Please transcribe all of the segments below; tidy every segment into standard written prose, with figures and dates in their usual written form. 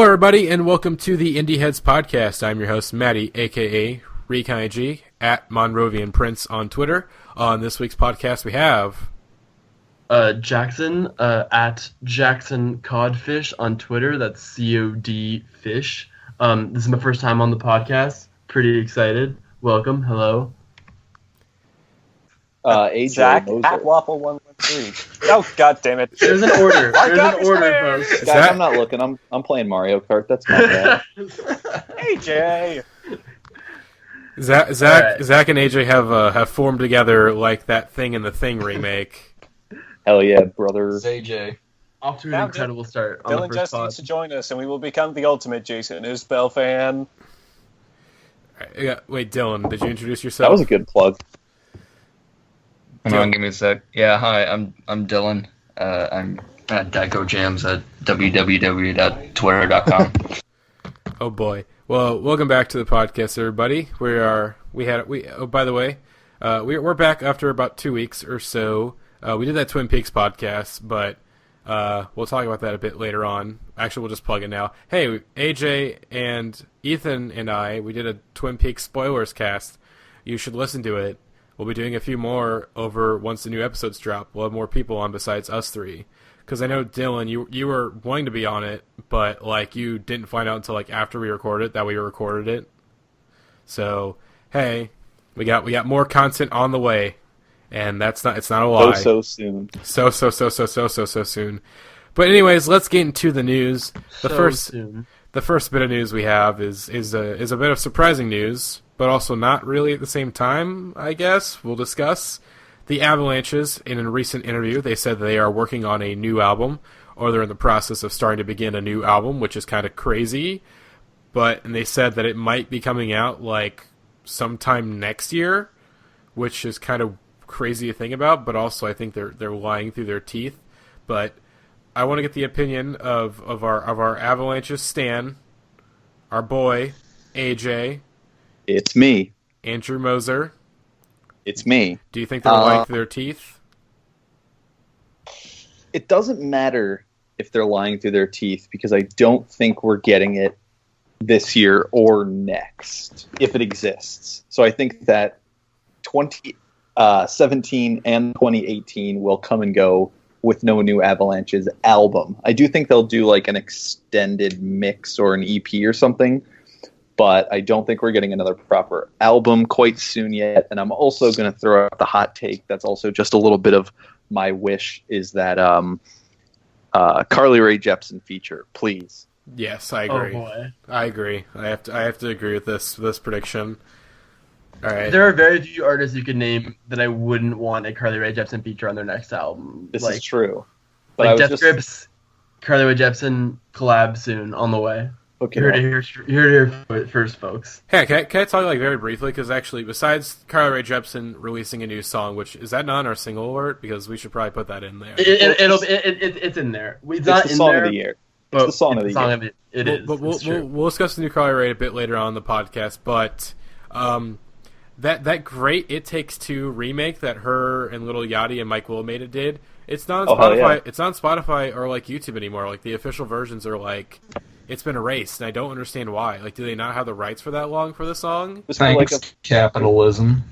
everybody, and welcome to the Indieheads podcast. I'm your host, Matty, a.k.a. Kanye, at Monrovian Prince on Twitter. On this week's podcast, we have... Jackson, at Jackson Codfish on Twitter. That's COD Fish. This is my first time on the podcast. Pretty excited. Welcome. Hello. AJ Zach Moser. at Waffle113. Oh, god damn it! There's an order. Folks. Guys, I'm not looking. I'm playing Mario Kart. That's my bad. AJ. Zach Right. and AJ have formed together like that Thing in the Thing remake. Hell yeah, brother. It's AJ. Off to an Now incredible start on Dylan the just first needs to pod. join us, and we will become the ultimate Jason Isbell fan. Wait, Dylan, did you introduce yourself? That was a good plug. Hang on, give me a sec. Yeah, hi, I'm Dylan. I'm at Daco Jams at www.twitter.com. Oh boy. Well, welcome back to the podcast, everybody. We're back after about 2 weeks or so. We did that Twin Peaks podcast, but we'll talk about that a bit later on. Actually, we'll just plug it now. Hey, AJ and Ethan and we did a Twin Peaks spoilers cast. You should listen to it. We'll be doing a few more over once the new episodes drop. We'll have more people on besides us three. Because I know, Dylan, you were wanting to be on it, but you didn't find out until after we recorded it that we recorded it. So, hey, we got more content on the way. And it's not a lie. So soon. So soon. But anyways, let's get into the news. The first bit of news we have is a bit of surprising news, but also not really at the same time, I guess. We'll discuss. The Avalanches, in a recent interview, they said that they are working on a new album, or they're in the process of starting to begin a new album, which is kind of crazy. And they said that it might be coming out sometime next year, which is kind of crazy to think about, but also I think they're lying through their teeth. But I want to get the opinion of our Avalanches stan, our boy AJ. It's me. Andrew Moser. It's me. Do you think they're lying through their teeth? It doesn't matter if they're lying through their teeth because I don't think we're getting it this year or next, if it exists. So I think that 2017 and 2018 will come and go with no new Avalanches album. I do think they'll do an extended mix or an EP or something, but I don't think we're getting another proper album quite soon yet. And I'm also going to throw out the hot take that's also just a little bit of my wish is that Carly Rae Jepsen feature, please. Yes, I agree. Oh boy. I agree. I have to agree with this prediction. All right. There are very few artists you could name that I wouldn't want a Carly Rae Jepsen feature on their next album. This is true. But I Like was Death Grips, Carly Rae Jepsen collab soon on the way. Here to hear it first, folks. Hey, can I talk very briefly? Because actually, besides Carly Rae Jepsen releasing a new song, which is that not on our single alert? Because we should probably put that in there. It's in there. It's not the in song there. of the year. It's the song of the year. It is. But we'll discuss the new Carly Rae a bit later on in the podcast. But that great It Takes Two remake that her and Lil Yachty and Mike Willameda did, it's not on Spotify. Yeah. It's not on Spotify or YouTube anymore. The official versions are it's been erased, and I don't understand why. Do they not have the rights for that long for the song? It was for Capitalism.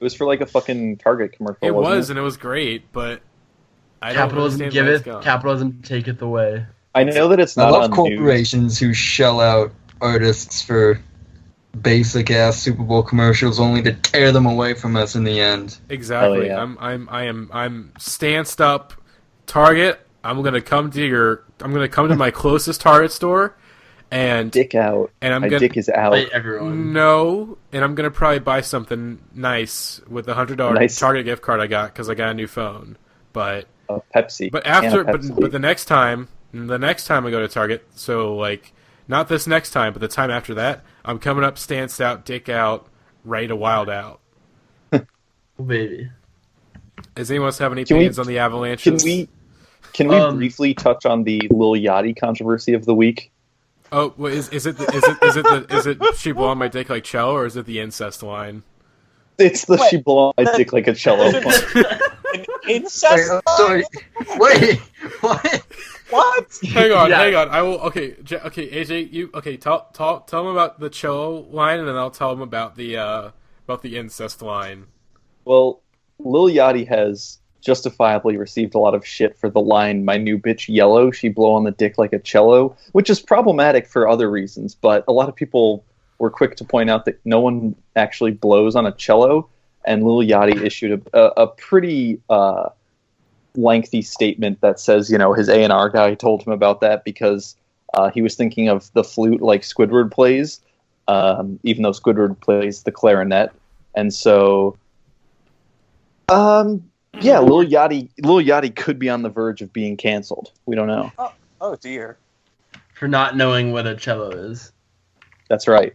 It was for a fucking Target commercial. It was, and and it was great, but I Capitalism don't give understand it, why it's gone. capitalism taketh away. I know that it's I not love on corporations who shell out artists for basic ass Super Bowl commercials only to tear them away from us in the end. Exactly. Yeah. I'm stanced up. Target. I'm gonna come to my closest Target store, and Dick out. And My dick is out. Fight everyone. No, and I'm gonna probably buy something nice with the $100 Target gift card I got because I got a new phone. But Pepsi. But after, Pepsi. but the next time I go to Target, so not this next time, but the time after that, I'm coming up, stanced out, dick out, ready to wild out. Oh, baby. Does anyone else have any opinions on the Avalanches? Can we briefly touch on the Lil Yachty controversy of the week? Oh, well, is it she blow on my dick like cello, or is it the incest line? It's the she blow on my dick like a cello line. An incest? Wait, I'm sorry. Wait, what? What? Hang on. Yeah. I will. Okay, AJ, you tell them about the cello line, and then I'll tell them about the incest line. Well, Lil Yachty has justifiably received a lot of shit for the line, "My new bitch yellow, she blow on the dick like a cello," which is problematic for other reasons, but a lot of people were quick to point out that no one actually blows on a cello, and Lil Yachty issued a pretty lengthy statement that says, his A&R guy told him about that because he was thinking of the flute like Squidward plays, even though Squidward plays the clarinet. And so, Lil Yachty could be on the verge of being canceled. We don't know. Oh dear. For not knowing what a cello is. That's right.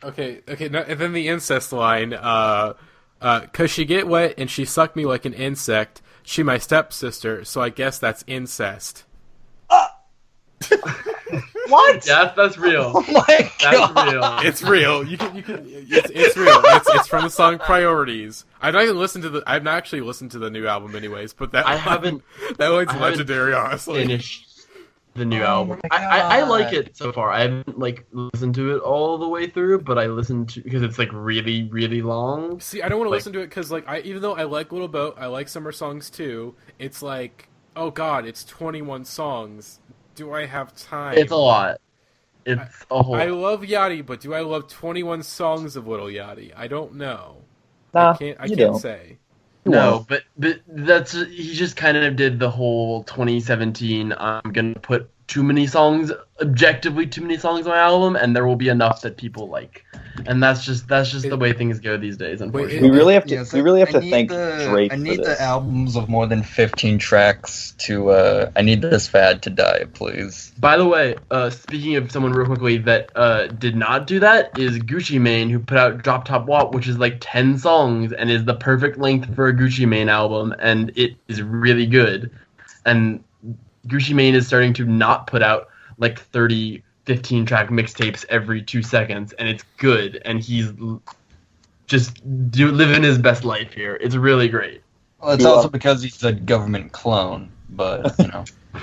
Okay. Now, and then the incest line. 'Cause she get wet and she sucked me like an insect. She my stepsister, so I guess that's incest. What? Yeah, that's real. Oh my god! That's real. It's real. It's real. It's from the song Priorities. I've not actually listened to the new album anyways, but that line's legendary, honestly. Finished the new album. I like it so far. I haven't listened to it all the way through, but I listened to because it's really, really long. See, I don't want to listen to it because even though I like Little Boat, I like summer songs too. It's oh god, it's 21 songs. Do I have time? It's a lot. It's a whole. I love Yachty, but do I love 21 songs of Little Yachty? I don't know. Nah, I you can't don't. say. No, but that's he just kind of did the whole 2017. I'm gonna put objectively too many songs on my album, and there will be enough that people like, and that's just the way things go these days. Unfortunately, We really have to thank Drake I for need this. the albums of more than 15 tracks to. I need this fad to die, please. By the way, speaking of someone real quickly that did not do that is Gucci Mane, who put out Drop Top WAP, which is 10 songs and is the perfect length for a Gucci Mane album, and it is really good. And Gucci Mane is starting to not put out 30, 15-track mixtapes every 2 seconds, and it's good, and he's just living his best life here. It's really great. Well, it's also because he's a government clone, but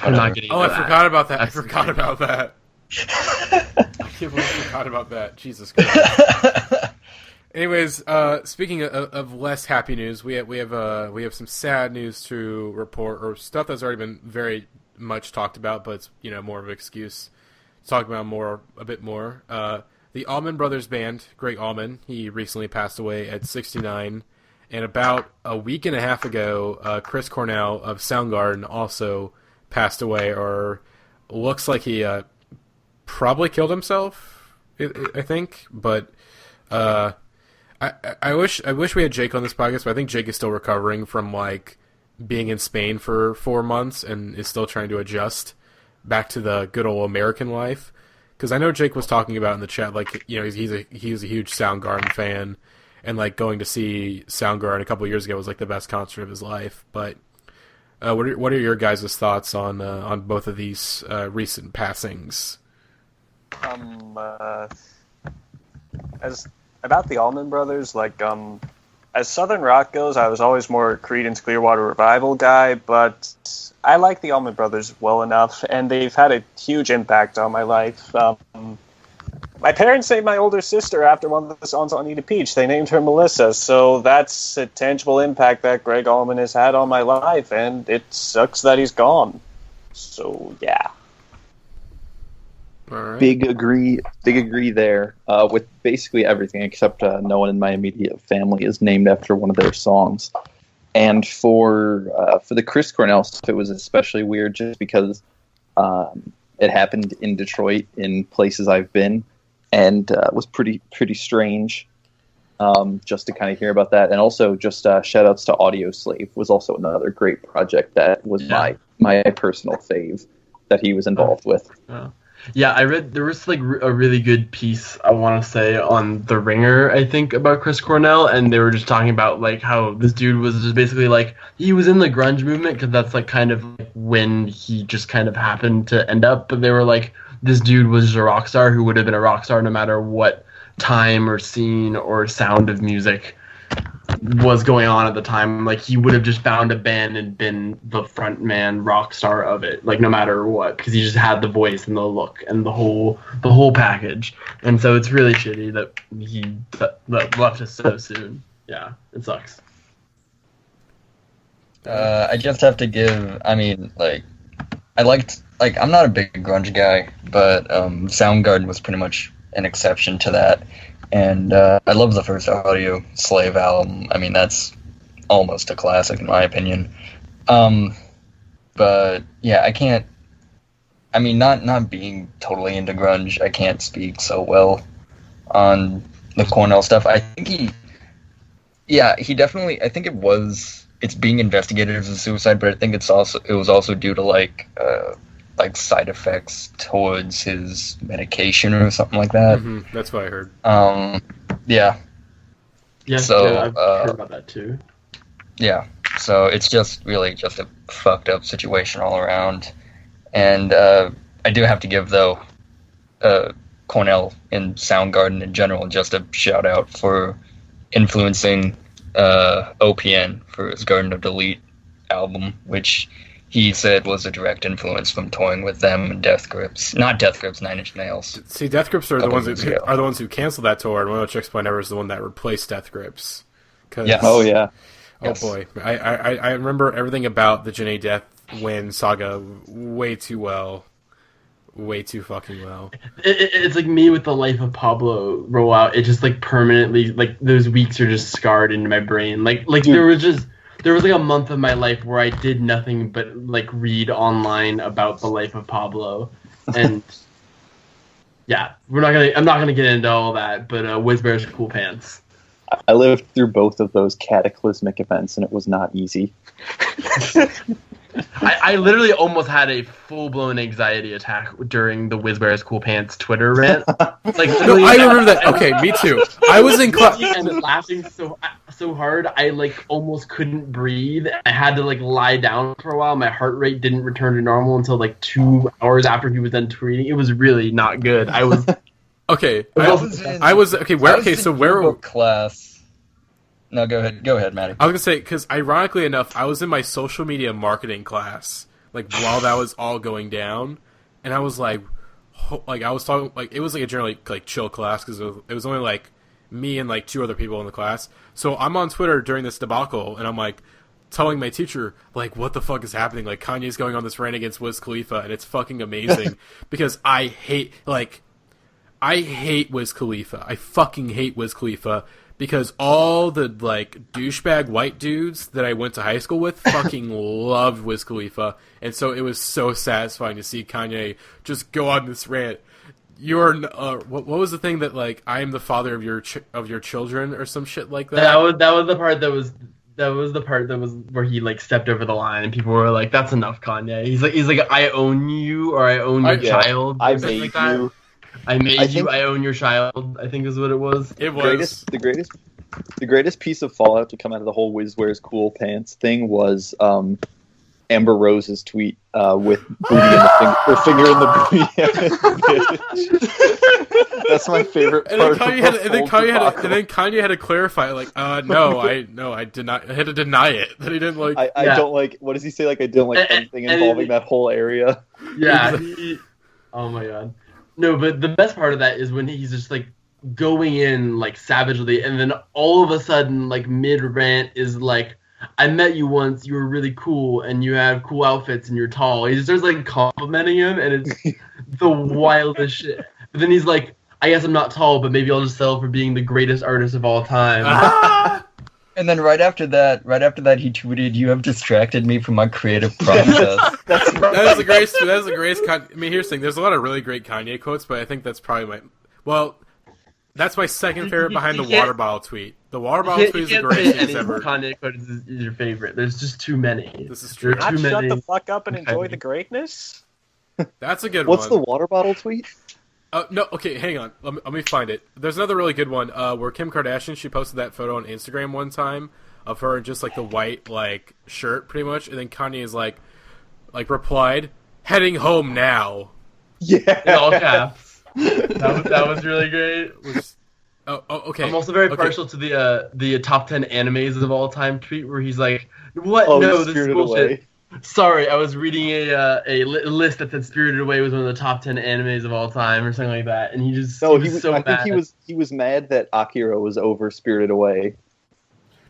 I'm not getting Oh, into I that. forgot about that. That's I forgot about that. I can't believe I forgot about that. Jesus Christ. Anyways, speaking of less happy news, we have some sad news to report, or stuff that's already been very much talked about, but it's more of an excuse to talk about a bit more. The Allman Brothers Band, Greg Allman, he recently passed away at 69, and about a week and a half ago, Chris Cornell of Soundgarden also passed away, or looks like he probably killed himself, I think, but. I wish we had Jake on this podcast, but I think Jake is still recovering from being in Spain for 4 months and is still trying to adjust back to the good old American life. Because I know Jake was talking about in the chat, he's a huge Soundgarden fan, and going to see Soundgarden a couple years ago was the best concert of his life. But what are your guys' thoughts on both of these recent passings? About the Allman Brothers, as Southern rock goes, I was always more Creedence Clearwater Revival guy, but I like the Allman Brothers well enough, and they've had a huge impact on my life. My parents named my older sister after one of the songs on Eat a Peach. They named her Melissa, so that's a tangible impact that Greg Allman has had on my life, and it sucks that he's gone. So, yeah. All right. Big agree there with basically everything except no one in my immediate family is named after one of their songs. And for the Chris Cornell stuff, it was especially weird just because it happened in Detroit, in places I've been, and was pretty strange just to kind of hear about that. And also just shout outs to Audio Slave was also another great project that was my personal fave that he was involved with. Yeah, I read there was a really good piece, I want to say, on The Ringer, I think, about Chris Cornell, and they were just talking about how this dude was just basically he was in the grunge movement because that's kind of when he just kind of happened to end up, but they were this dude was just a rock star who would have been a rock star no matter what time or scene or sound of music was going on at the time. Like, he would have just found a band and been the front man rock star of it, like, no matter what, because he just had the voice and the look and the whole package. And so it's really shitty that he left us so soon. Yeah, it sucks. I just have to give, I mean, like, I liked, like, I'm not a big grunge guy, but Soundgarden was pretty much an exception to that. And I love the first Audio Slave album. I mean, that's almost a classic in my opinion. But yeah, I can't, I mean, not being totally into grunge, I can't speak so well on the Cornell stuff. I think he definitely, I think it's being investigated as a suicide, but I think it was also due to like side effects towards his medication or something like that. Mm-hmm. That's what I heard. Yeah. Yeah, so, I've heard about that too. Yeah, so it's just really just a fucked up situation all around. And I do have to give, though, Cornell and Soundgarden in general just a shout out for influencing OPN for his Garden of Delete album, which he said was a direct influence from touring with them and Death Grips. Not Death Grips, Nine Inch Nails. See, Death Grips are the ones who canceled that tour, and One of the Chicks Point Never is the one that replaced Death Grips. Yes. Oh yeah. Oh yes. Boy, I remember everything about the Janae Death Win saga way too well. Way too fucking well. It's like me with the Life of Pablo rollout. It just like permanently, like those weeks are just scarred into my brain. Like there was like a month of my life where I did nothing but like read online about the Life of Pablo, and yeah, I'm not gonna get into all that. But Whiz Bear's Cool Pants. I lived through both of those cataclysmic events, and it was not easy. I literally almost had a full-blown anxiety attack during the Whiz Bear's Cool Pants Twitter rant. Like, no, I remember that. Okay, me too. I was in class and laughing so hard, I like almost couldn't breathe. I had to like lie down for a while. My heart rate didn't return to normal until like 2 hours after he was done tweeting. It was really not good. I was okay. So where class? No, go ahead, Matty. I was gonna say, because ironically enough, I was in my social media marketing class, like while that was all going down, and I was like I was talking, like it was like a generally like chill class because it was only like me and like 2 other people in the class. So I'm on Twitter during this debacle, and I'm like telling my teacher like, what the fuck is happening? Like Kanye's going on this rant against Wiz Khalifa, and it's fucking amazing because I hate Wiz Khalifa. I fucking hate Wiz Khalifa. Because all the, like, douchebag white dudes that I went to high school with fucking loved Wiz Khalifa. And so it was so satisfying to see Kanye just go on this rant. You're, what was the thing that, like, I am the father of your children or some shit like that? That was the part that was where he, like, stepped over the line and people were like, that's enough, Kanye. He's like, I own you, or I own your child. I made you. I own your child, I think is what it was. It was. The greatest piece of fallout to come out of the whole Wiz Wears Cool Pants thing was Amber Rose's tweet with booty in the finger in the booty. That's my favorite part. And then Kanye had to clarify, like, no, I did not. I had to deny it that he didn't like. I don't like. What does he say? Like, I didn't like anything involving that whole area. Yeah. Oh my god. No, but the best part of that is when he's just like going in like savagely, and then all of a sudden, like mid rant, is like, "I met you once. You were really cool, and you have cool outfits, and you're tall." He just starts like complimenting him, and it's the wildest shit. But then he's like, "I guess I'm not tall, but maybe I'll just settle for being the greatest artist of all time." And then right after that, he tweeted, "You have distracted me from my creative process." That is the greatest. I mean, here's the thing. There's a lot of really great Kanye quotes, but I think that's probably that's my second favorite behind the water bottle tweet. The water bottle tweet is the greatest thing ever. Kanye quote is your favorite. There's just too many. This is true. Not shut the fuck up and enjoy the greatness. That's a good one. What's the water bottle tweet? No, okay, hang on. Let me find it. There's another really good one where Kim Kardashian, she posted that photo on Instagram one time of her in just like the white like shirt, pretty much, and then Kanye is like replied, "Heading home now." Yeah. In all caps. That was really great. Okay. I'm also very partial to the top 10 animes of all time tweet where he's like, "What? No, this is bullshit." Away. Sorry, I was reading a list that said Spirited Away was one of the top 10 animes of all time or something like that, and he was so I mad. think he was mad that Akira was over Spirited Away.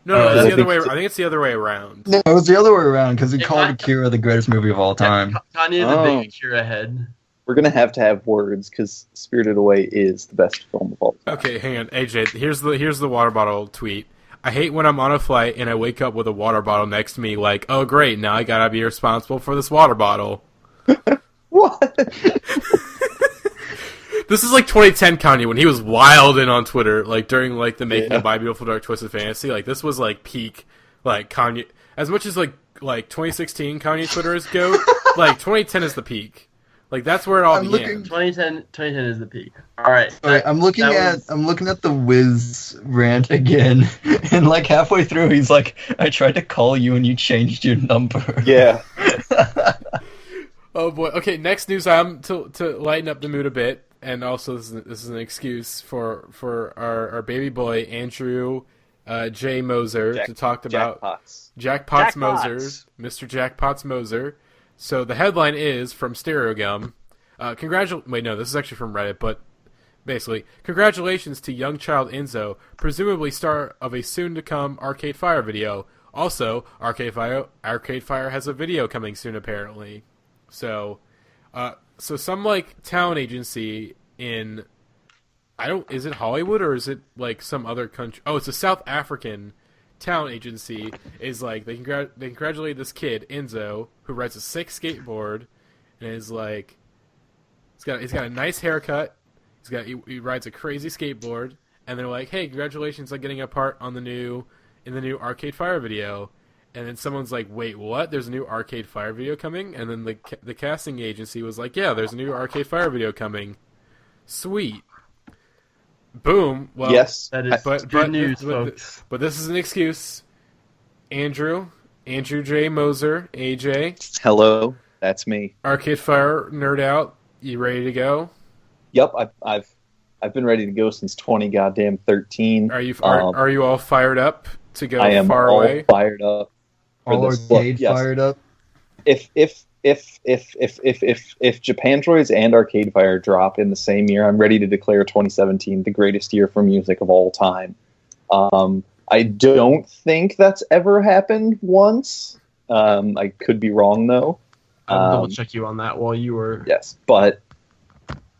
No, it's the other way. I think it's the other way around. No, it was the other way around because he called Akira the greatest movie of all time. Kanye is a big Akira head. We're gonna have words because Spirited Away is the best film of all time. Okay, hang on, AJ. Here's the water bottle tweet. I hate when I'm on a flight and I wake up with a water bottle next to me. Like, oh great, now I gotta be responsible for this water bottle. What? This is like 2010 Kanye when he was wilding on Twitter, like during like the making of My Beautiful Dark Twisted Fantasy. Like this was like peak, like Kanye. As much as like 2016 Kanye Twitter is goat, like 2010 is the peak. Like that's where it all began. 2010 is the peak. All right. I'm looking at the Wiz rant again, and like halfway through, he's like, "I tried to call you and you changed your number." Yeah. Oh boy. Okay. Next news item to lighten up the mood a bit, and also this is an excuse for our baby boy Andrew J. Moser to talk about Jackpots Moser, Mr. Jackpots Moser. So the headline is from Stereogum. Wait, no, this is actually from Reddit, but basically, congratulations to young child Enzo, presumably star of a soon-to-come Arcade Fire video. Also, Arcade Fire has a video coming soon, apparently. So some like town agency in is it Hollywood or is it like some other country? Oh, it's a South African town agency is like they congratulate this kid Enzo who rides a sick skateboard and is like he's got a nice haircut, he rides a crazy skateboard, and they're like, hey, congratulations on getting a part on the new Arcade Fire video. And then someone's like, wait, what? There's a new Arcade Fire video coming? And then the casting agency was like, yeah, there's a new Arcade Fire video coming. Sweet. Boom. Well, yes, that is good news, folks. But this is an excuse. Andrew J. Moser, AJ. Hello, that's me. Arcade Fire nerd out. You ready to go? Yep, I've been ready to go since 2013. Are you all fired up to go I am far all away? Fired up. All Arcade fired up. If Japan Droids and Arcade Fire drop in the same year, I'm ready to declare 2017 the greatest year for music of all time. I don't think that's ever happened once. I could be wrong though. I'll double check you on that while you were. Yes, but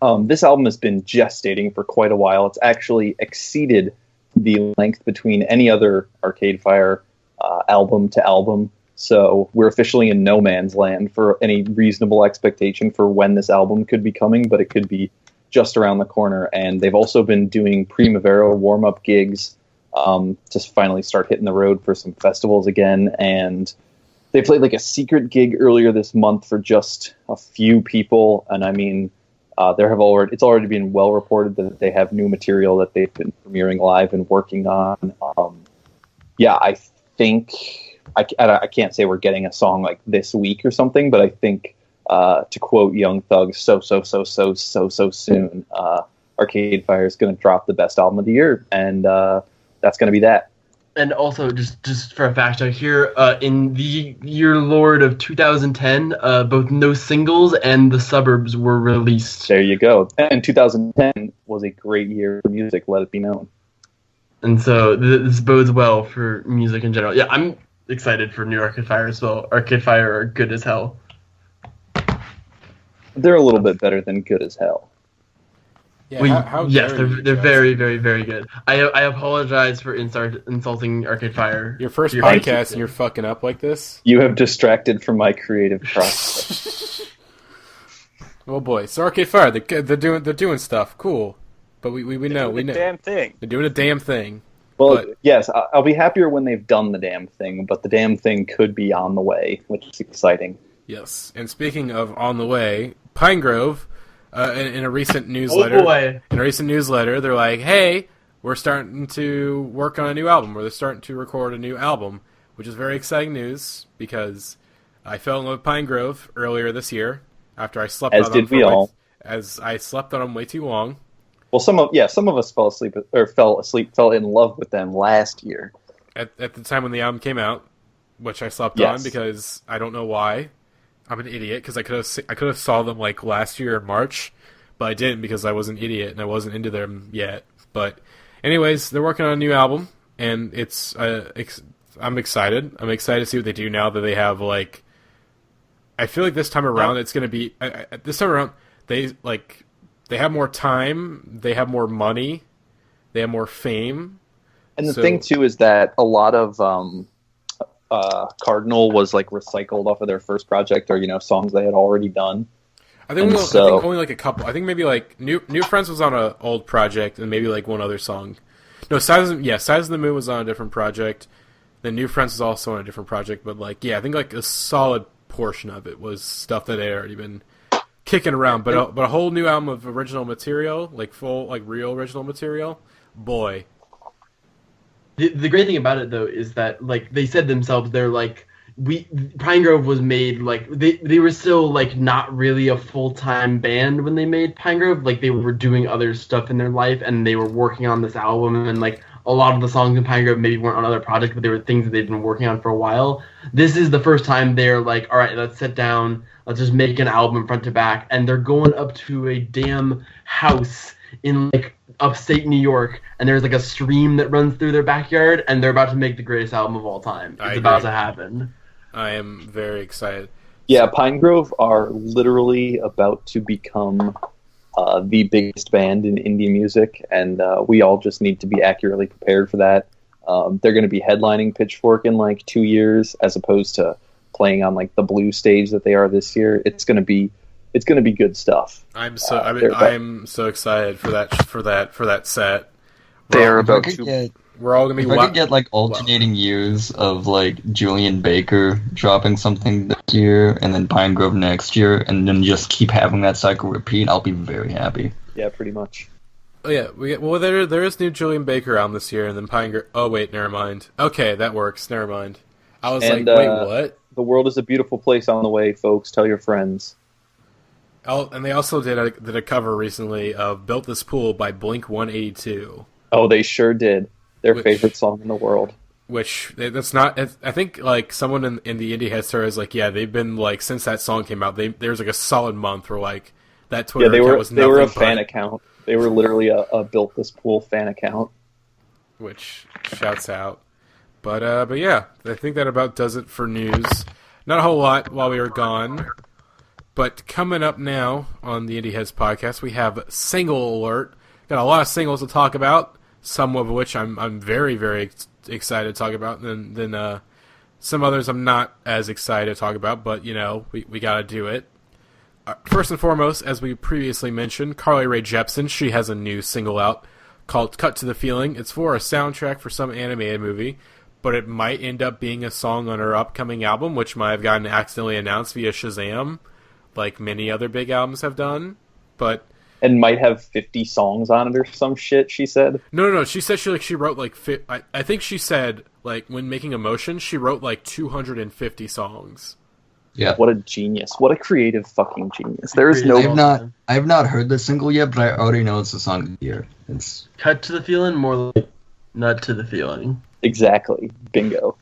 this album has been gestating for quite a while. It's actually exceeded the length between any other Arcade Fire album to album. So we're officially in no man's land for any reasonable expectation for when this album could be coming, but it could be just around the corner. And they've also been doing Primavera warm-up gigs to finally start hitting the road for some festivals again. And they played like a secret gig earlier this month for just a few people. And I mean, it's already been well reported that they have new material that they've been premiering live and working on. I think... I can't say we're getting a song like this week or something, but I think, to quote Young Thug, so soon, Arcade Fire is going to drop the best album of the year, and that's going to be that. And also, just for a fact check here, in the year Lord of 2010, both No Singles and The Suburbs were released. There you go. And 2010 was a great year for music, let it be known. And so this bodes well for music in general. Yeah, I'm excited for new Arcade Fire as well. Arcade Fire are good as hell. They're a little bit better than good as hell. Yeah, yes, they're very, very, very good. I apologize for insulting Arcade Fire. Your first podcast and you're fucking up like this? You have distracted from my creative process. Oh boy, so Arcade Fire, they're doing stuff. Cool. But we know. Damn thing. They're doing a damn thing. Well, yes, I'll be happier when they've done the damn thing, but the damn thing could be on the way, which is exciting. Yes, and speaking of on the way, Pinegrove, in a recent newsletter, they're like, hey, we're starting to work on a new album, or they're starting to record a new album, which is very exciting news, because I fell in love with Pinegrove earlier this year, after I slept on them way too long. Well, some of us fell in love with them last year. At the time when the album came out, which I slept Yes. on because I don't know why. I'm an idiot because I could have saw them like last year in March, but I didn't because I was an idiot and I wasn't into them yet. But anyways, they're working on a new album, and it's I'm excited. I'm excited to see what they do now that they have like. I feel like this time around it's going to be this time around they have more time, they have more money, they have more fame. And the thing too is that a lot of Cardinal was like recycled off of their first project, or songs they had already done. I think only like a couple. I think maybe like New Friends was on an old project, and maybe like one other song. No, Size of the Moon was on a different project. Then New Friends was also on a different project, but like I think like a solid portion of it was stuff that had already been kicking around. But a whole new album of original material, like full like real original material, boy. The great thing about it though is that like they said themselves, they're like Pinegrove was made like they were still like not really a full-time band when they made Pinegrove. Like they were doing other stuff in their life and they were working on this album, and like a lot of the songs in Pinegrove maybe weren't on other projects, but they were things that they've been working on for a while. This is the first time they're like, all right, let's sit down, let's just make an album front to back, and they're going up to a damn house in like upstate New York, and there's like a stream that runs through their backyard, and they're about to make the greatest album of all time. It's about to happen. I am very excited. Yeah, Pinegrove are literally about to become the biggest band in indie music, and we all just need to be accurately prepared for that. They're going to be headlining Pitchfork in like 2 years, as opposed to playing on like the blue stage that they are this year. It's going to be good stuff. I'm so excited for that set. They're about to. We're all gonna be. If I could get like alternating years of like Julian Baker dropping something this year, and then Pinegrove next year, and then just keep having that cycle repeat, I'll be very happy. Yeah, pretty much. Oh yeah, there is new Julian Baker album this year, and then Pinegrove. Oh wait, never mind. Okay, that works. Never mind. I was like, wait, what? The world is a beautiful place on the way, folks. Tell your friends. Oh, and they also did a cover recently of "Built This Pool" by Blink-182. Oh, they sure did. Their favorite song in the world. Which, that's not... I think, like, someone in the Indieheads story is like, yeah, they've been, like, since that song came out, there's, like, a solid month where, like, that Twitter account was nothing. They were a fan account. They were literally a Built This Pool fan account. Which, shouts out. But yeah, I think that about does it for news. Not a whole lot while we were gone. But coming up now on the Indieheads podcast, we have Single Alert. Got a lot of singles to talk about. Some of which I'm very, very excited to talk about, and then some others I'm not as excited to talk about, but, we got to do it. First and foremost, as we previously mentioned, Carly Rae Jepsen, she has a new single out called Cut to the Feeling. It's for a soundtrack for some animated movie, but it might end up being a song on her upcoming album, which might have gotten accidentally announced via Shazam, like many other big albums have done, but... And might have 50 songs on it or some shit, she said. No. She said she wrote like... I think she said, like, when making Emotion, she wrote like 250 songs. Yeah. What a genius. What a creative fucking genius. There is no... I have not heard the single yet, but I already know it's a song of the year. It's Cut to the Feeling, more like Nut to the Feeling. Exactly. Bingo.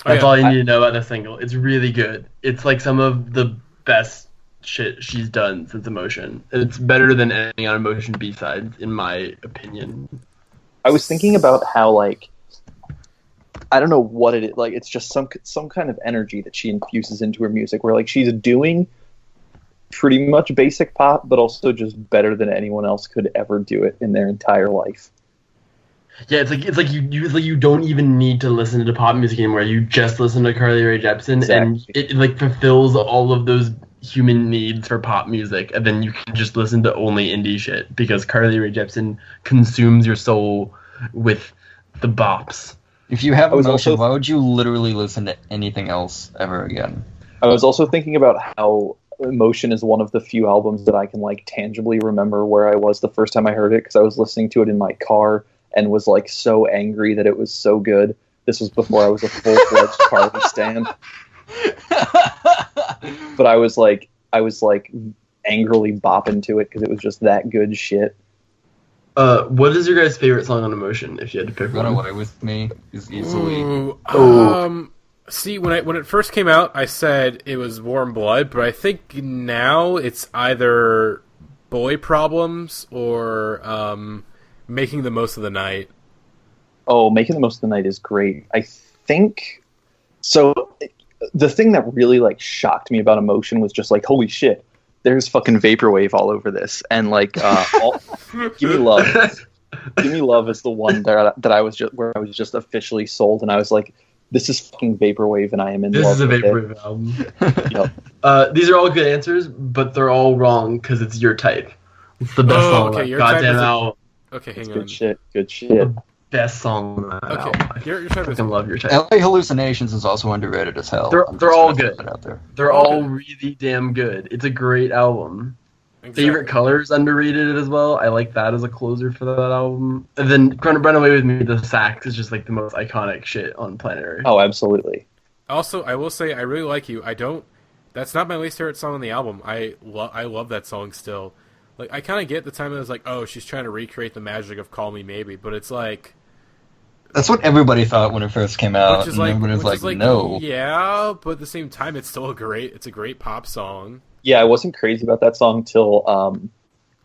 That's all you need to know about the single. It's really good. It's like some of the best shit she's done since Emotion. It's better than anything on Emotion B-sides, in my opinion. I was thinking about how, like, I don't know what it is. Like, it's just some kind of energy that she infuses into her music, where like she's doing pretty much basic pop, but also just better than anyone else could ever do it in their entire life. Yeah, it's like you don't even need to listen to pop music anymore. You just listen to Carly Rae Jepsen, exactly. And it like fulfills all of those human needs for pop music, and then you can just listen to only indie shit because Carly Rae Jepsen consumes your soul with the bops. If you have Emotion, why would you literally listen to anything else ever again? I was also thinking about how Emotion is one of the few albums that I can like tangibly remember where I was the first time I heard it, because I was listening to it in my car and was like so angry that it was so good. This was before I was a full-fledged Carly stan. But I was like angrily bopping to it because it was just that good shit. What is your guys' favorite song on Emotion? If you had to pick Run one. Away With Me is easily. See, when it first came out, I said it was Warm Blood, but I think now it's either Boy Problems or Making the Most of the Night. Oh, Making the Most of the Night is great. I think so. The thing that really like shocked me about Emotion was just like, holy shit, there's fucking vaporwave all over this, and like, Give Me Love. Give Me Love is the one that I was just officially sold, and I was like, this is fucking vaporwave, and I am in love with it. This is a vaporwave album. Yep. These are all good answers, but they're all wrong because it's your type. It's the best song. Okay, your goddamn type album. Okay, hang on. Good shit. Good shit. Best song on that album. Your type is. I love your type. LA Hallucinations is also underrated as hell. They're all good. Out there. They're all really damn good. It's a great album. Exactly. Favorite Color is underrated as well. I like that as a closer for that album. And then Run Away With Me, the sax is just like the most iconic shit on planet Earth. Oh, absolutely. Also, I will say I really like You. That's not my least favorite song on the album. I love that song still. Like, I kind of get the time it was like, oh, she's trying to recreate the magic of Call Me Maybe, but it's like... That's what everybody thought when it first came out. Which is like, everybody was like, no. Yeah, but at the same time, it's still a great pop song. Yeah, I wasn't crazy about that song till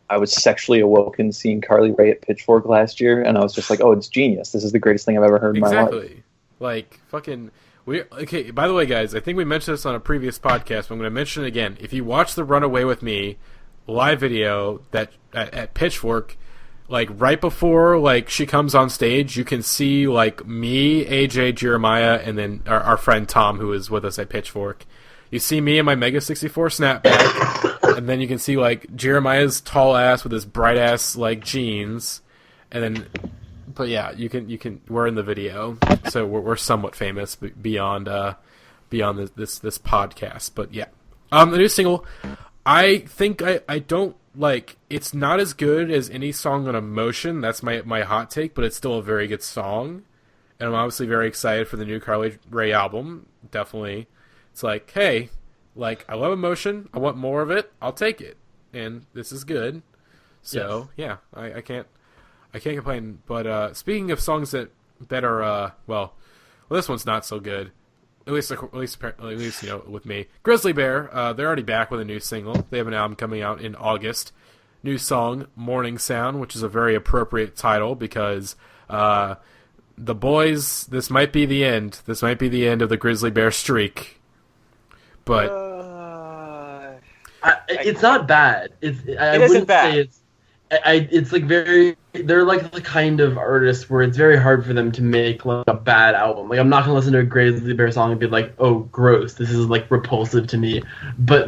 I was sexually awoken seeing Carly Rae at Pitchfork last year, and I was just like, oh, it's genius. This is the greatest thing I've ever heard in my life. Exactly. Like, fucking... Okay, by the way, guys, I think we mentioned this on a previous podcast, but I'm going to mention it again. If you watch the Run Away With Me live video that at Pitchfork, like, right before, like, she comes on stage, you can see, like, me, AJ, Jeremiah, and then our friend Tom, who is with us at Pitchfork. You see me in my Mega 64 snapback, and then you can see, like, Jeremiah's tall ass with his bright ass, like, jeans, and then... But yeah, you can. We're in the video, so we're somewhat famous beyond this podcast. But yeah, the new single, I think I don't like. It's not as good as any song on Emotion. That's my hot take, but it's still a very good song, and I'm obviously very excited for the new Carly Rae album. Definitely, it's like, hey, like, I love Emotion. I want more of it. I'll take it, and this is good. So yes. Yeah, I can't complain. But speaking of songs that are well, this one's not so good. At least you know, with me, Grizzly Bear. They're already back with a new single. They have an album coming out in August. New song, Morning Sound, which is a very appropriate title because the boys. This might be the end. This might be the end of the Grizzly Bear streak. But it's not bad. I wouldn't say it's. It's like they're like the kind of artists where it's very hard for them to make like a bad album. Like, I'm not gonna listen to a Grizzly Bear song and be like, oh, gross, this is like repulsive to me. But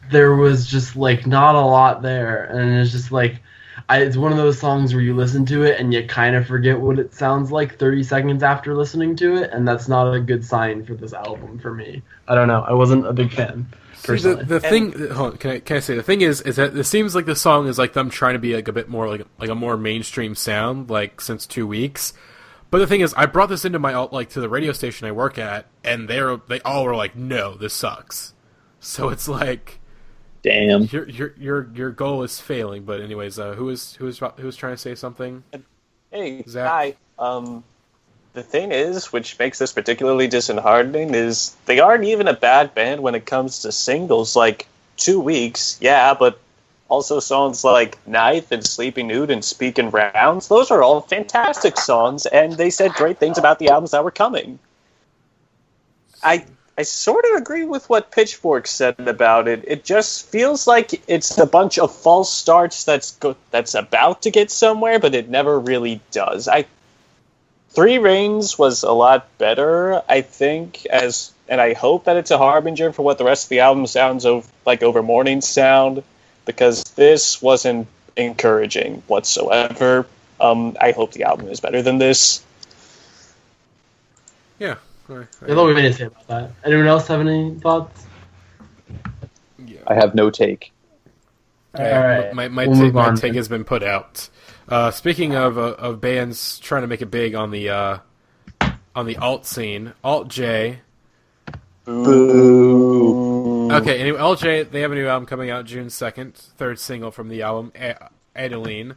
there was just like not a lot there, and it's just like it's one of those songs where you listen to it and you kind of forget what it sounds like 30 seconds after listening to it, and that's not a good sign for this album for me. I don't know. I wasn't a big fan. See, the thing, hold on, can I say the thing is that it seems like the song is like them trying to be like a bit more like a more mainstream sound, like, since 2 weeks. But the thing is, I brought this into my to the radio station I work at, and they all were like, no, this sucks. So it's like, damn, your goal is failing. But anyways, who was trying to say something? Hey, Zach? Hi. The thing is, which makes this particularly disheartening, is they aren't even a bad band when it comes to singles. Like, 2 weeks, yeah, but also songs like Knife and Sleeping Nude and Speaking Rounds, those are all fantastic songs, and they said great things about the albums that were coming. I sort of agree with what Pitchfork said about it. It just feels like it's a bunch of false starts that's about to get somewhere, but it never really does. Three Rains was a lot better, I think, and I hope that it's a harbinger for what the rest of the album sounds like over Morning Sound, because this wasn't encouraging whatsoever. I hope the album is better than this. Yeah. That's all we need to say about that. Anyone else have any thoughts? Yeah. I have no take. All right. My take has been put out. Speaking of bands trying to make it big on the alt scene, Alt J. Boo. Okay, anyway, Alt J, they have a new album coming out June 2nd, third single from the album, Adeline.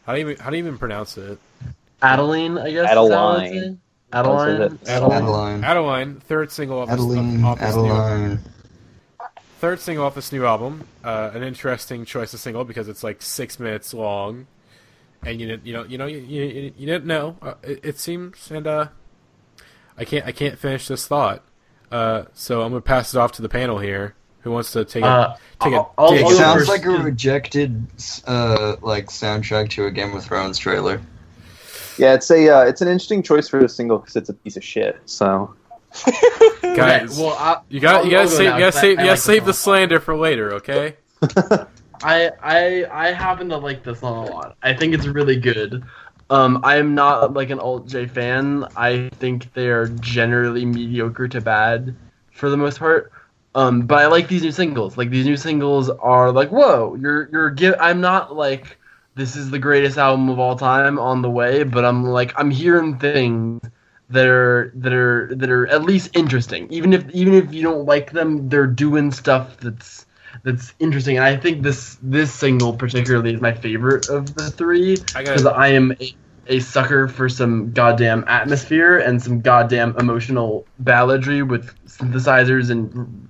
How do you even pronounce it? Adeline, I guess. Adeline. Adeline. Adeline, third single off this new album. An interesting choice of single because it's like 6 minutes long, and you didn't know. It seems, and I can't finish this thought. So I'm gonna pass it off to the panel here. Who wants to take a dig? It sounds like a rejected soundtrack to a Game of Thrones trailer. Yeah, it's an interesting choice for a single because it's a piece of shit. So, guys, you gotta save the slander for later, okay? I happen to like this song a lot. I think it's really good. I am not like an Alt J fan. I think they are generally mediocre to bad for the most part. But I like these new singles. Like these new singles are like, whoa, I'm not like this is the greatest album of all time on the way, but I'm hearing things that are at least interesting. Even if you don't like them, they're doing stuff that's interesting. And I think this single particularly is my favorite of the three because I am a sucker for some goddamn atmosphere and some goddamn emotional balladry with synthesizers and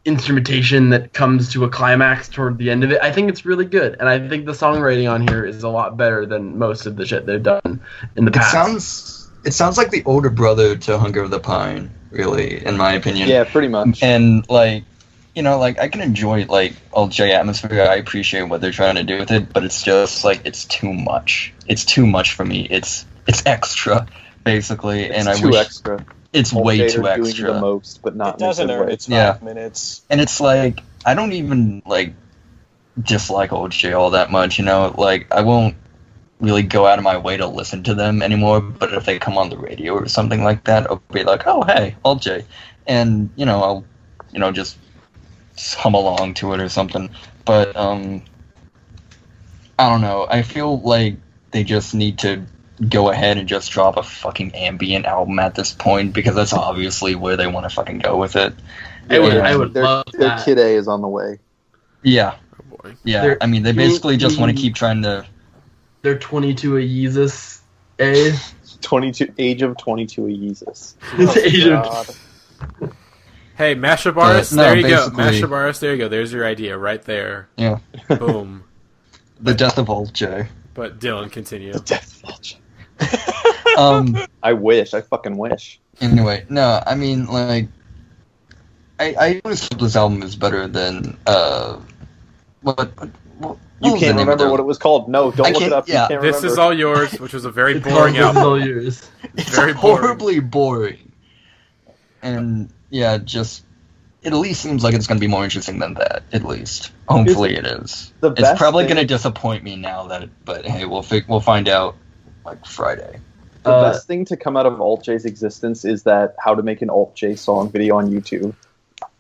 instrumentation that comes to a climax toward the end of it. I think it's really good, and I think the songwriting on here is a lot better than most of the shit they've done in the past. It sounds like the older brother to Hunger of the Pine, really, in my opinion. Yeah, pretty much. And I can enjoy Alt J atmosphere. I appreciate what they're trying to do with it, but it's just it's too much. It's too much for me. It's extra, basically, and I wish extra. It's way too extra. Doing the most, but not. It doesn't earn its 5 minutes. And it's I don't even dislike Old J all that much. I won't really go out of my way to listen to them anymore. But if they come on the radio or something like that, I'll be like, oh hey, Old J, and I'll just hum along to it or something. But I don't know. I feel like they just need to go ahead and just drop a fucking ambient album at this point because that's obviously where they want to fucking go with it. I would love that. Their Kid A is on the way. Yeah. Oh boy. Yeah, I mean, they basically just want to keep trying to... They're 22 a Yeezus A. 22, age of 22 a Yeezus. Hey, mashup artist, there you go. Mashup artist, there you go. There's your idea right there. Yeah. Boom. The death of Alt J. But Dylan, continue. The death of Alt J. I wish. I fucking wish. Anyway, no, I mean, I always hope this album is better than, what you can't remember what it was called. No, don't look it up. Yeah. You can't This remember. Is All Yours, which was a very boring album. All yours. It's very horribly boring. And, yeah, just... It at least seems like it's going to be more interesting than that, at least. Hopefully it is. It's probably going to disappoint me now, but hey, we'll find out, Friday. The best thing to come out of Alt J's existence is that how to make an Alt J song video on YouTube.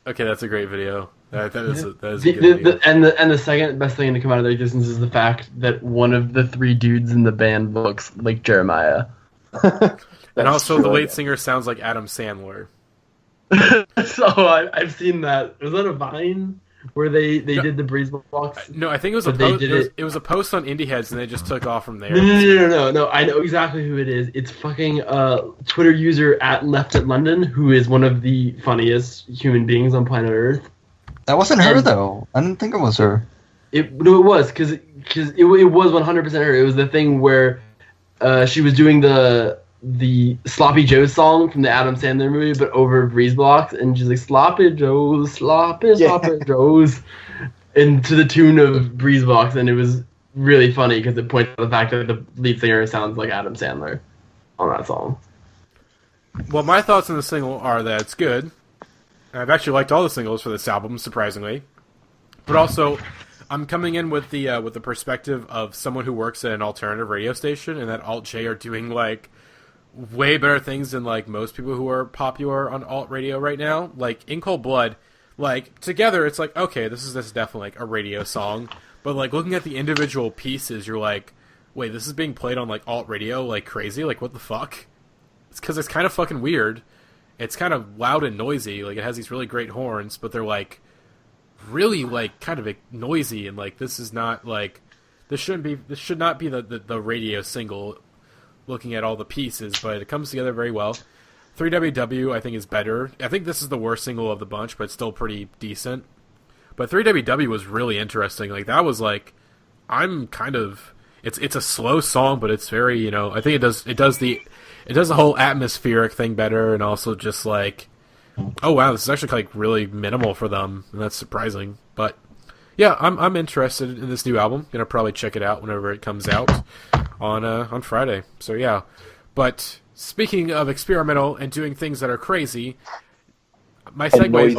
Okay, that's a great video. That is a good video. And the second best thing to come out of their existence is the fact that one of the three dudes in the band looks like Jeremiah. And also the lead singer sounds like Adam Sandler. So I've seen that. Was that a Vine where they did the breeze blocks? No, I think it was a post. It was a post on Indieheads, and they just took off from there. No. I know exactly who it is. It's fucking Twitter user @LeftAtLondon, who is one of the funniest human beings on planet Earth. That wasn't her though. I didn't think it was her. It was because it was 100% her. It was the thing where she was doing the Sloppy Joe song from the Adam Sandler movie, but over breeze blocks, and she's like Sloppy Joe's, Sloppy Joe's, and to the tune of breeze blocks, and it was really funny because it points to the fact that the lead singer sounds like Adam Sandler on that song. Well, my thoughts on the single are that it's good. I've actually liked all the singles for this album, surprisingly, but also I'm coming in with the perspective of someone who works at an alternative radio station, and that Alt J are doing way better things than most people who are popular on alt radio right now. In Cold Blood, together it's okay, this is definitely a radio song, but looking at the individual pieces, you're wait, this is being played on alt radio crazy, what the fuck? It's because it's kind of fucking weird. It's kind of loud and noisy. It has these really great horns, but they're really kind of noisy, and this is not this should not be the radio single. Looking at all the pieces, but it comes together very well. 3WW I think is better. I think this is the worst single of the bunch, but it's still pretty decent. But 3WW was really interesting. Like that was like, it's a slow song, but it's very, I think it does the whole atmospheric thing better, and also just like, oh wow, this is actually like really minimal for them, and that's surprising. But yeah, I'm interested in this new album. Gonna probably check it out whenever it comes out on Friday. So yeah, but speaking of experimental and doing things that are crazy. My segues,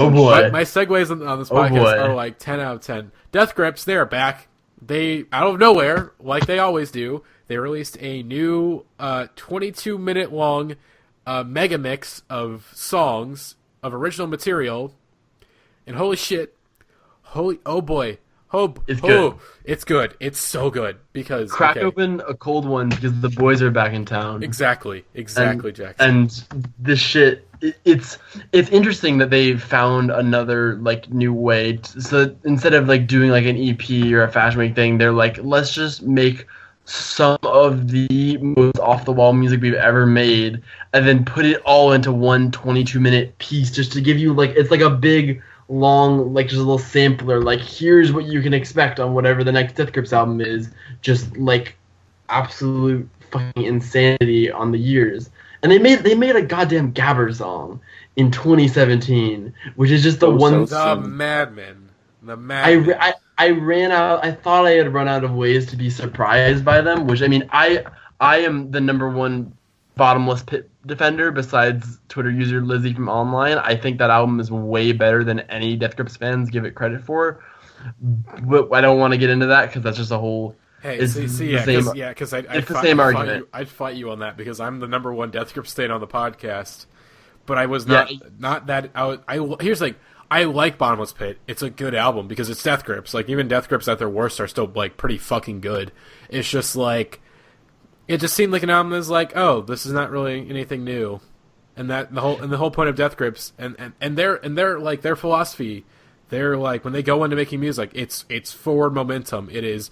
my segues on this podcast are like 10 out of 10. Death Grips, they are back. They, out of nowhere, like they always do, they released a new 22-minute long mega mix of songs of original material. And holy shit, oh boy. It's good. It's good. It's so good because crack open a cold one because the boys are back in town. Exactly, Jackson. And this shit, it's interesting that they found another like new way. So instead of like doing like an EP or a Fashion Week thing, they're like, let's just make some of the most off the wall music we've ever made, and then put it all into one 22-minute piece, just to give you like it's like a big. Long, like just a little sampler, like here's what you can expect on whatever the next Death Grips album is, just like absolute fucking insanity on the years. And they made a goddamn Gabber song in 2017, which is just the one. The Madman. I ran out. I thought I had run out of ways to be surprised by them. Which I mean, I am the number one bottomless pit defender besides Twitter user Lizzie from Online. I think that album is way better than any Death Grips fans give it credit for. But I don't want to get into that because that's just a whole. Hey, it's the same argument. I'd fight you on that because I'm the number one Death Grips stan on the podcast. But I was not that. Here's like. I like Bottomless Pit. It's a good album because it's Death Grips. Like even Death Grips at their worst are still like pretty fucking good. It's just like. It just seemed like an album that was like, oh, this is not really anything new, and that the whole point of Death Grips and their like their philosophy, they're like when they go into making music, it's forward momentum. It's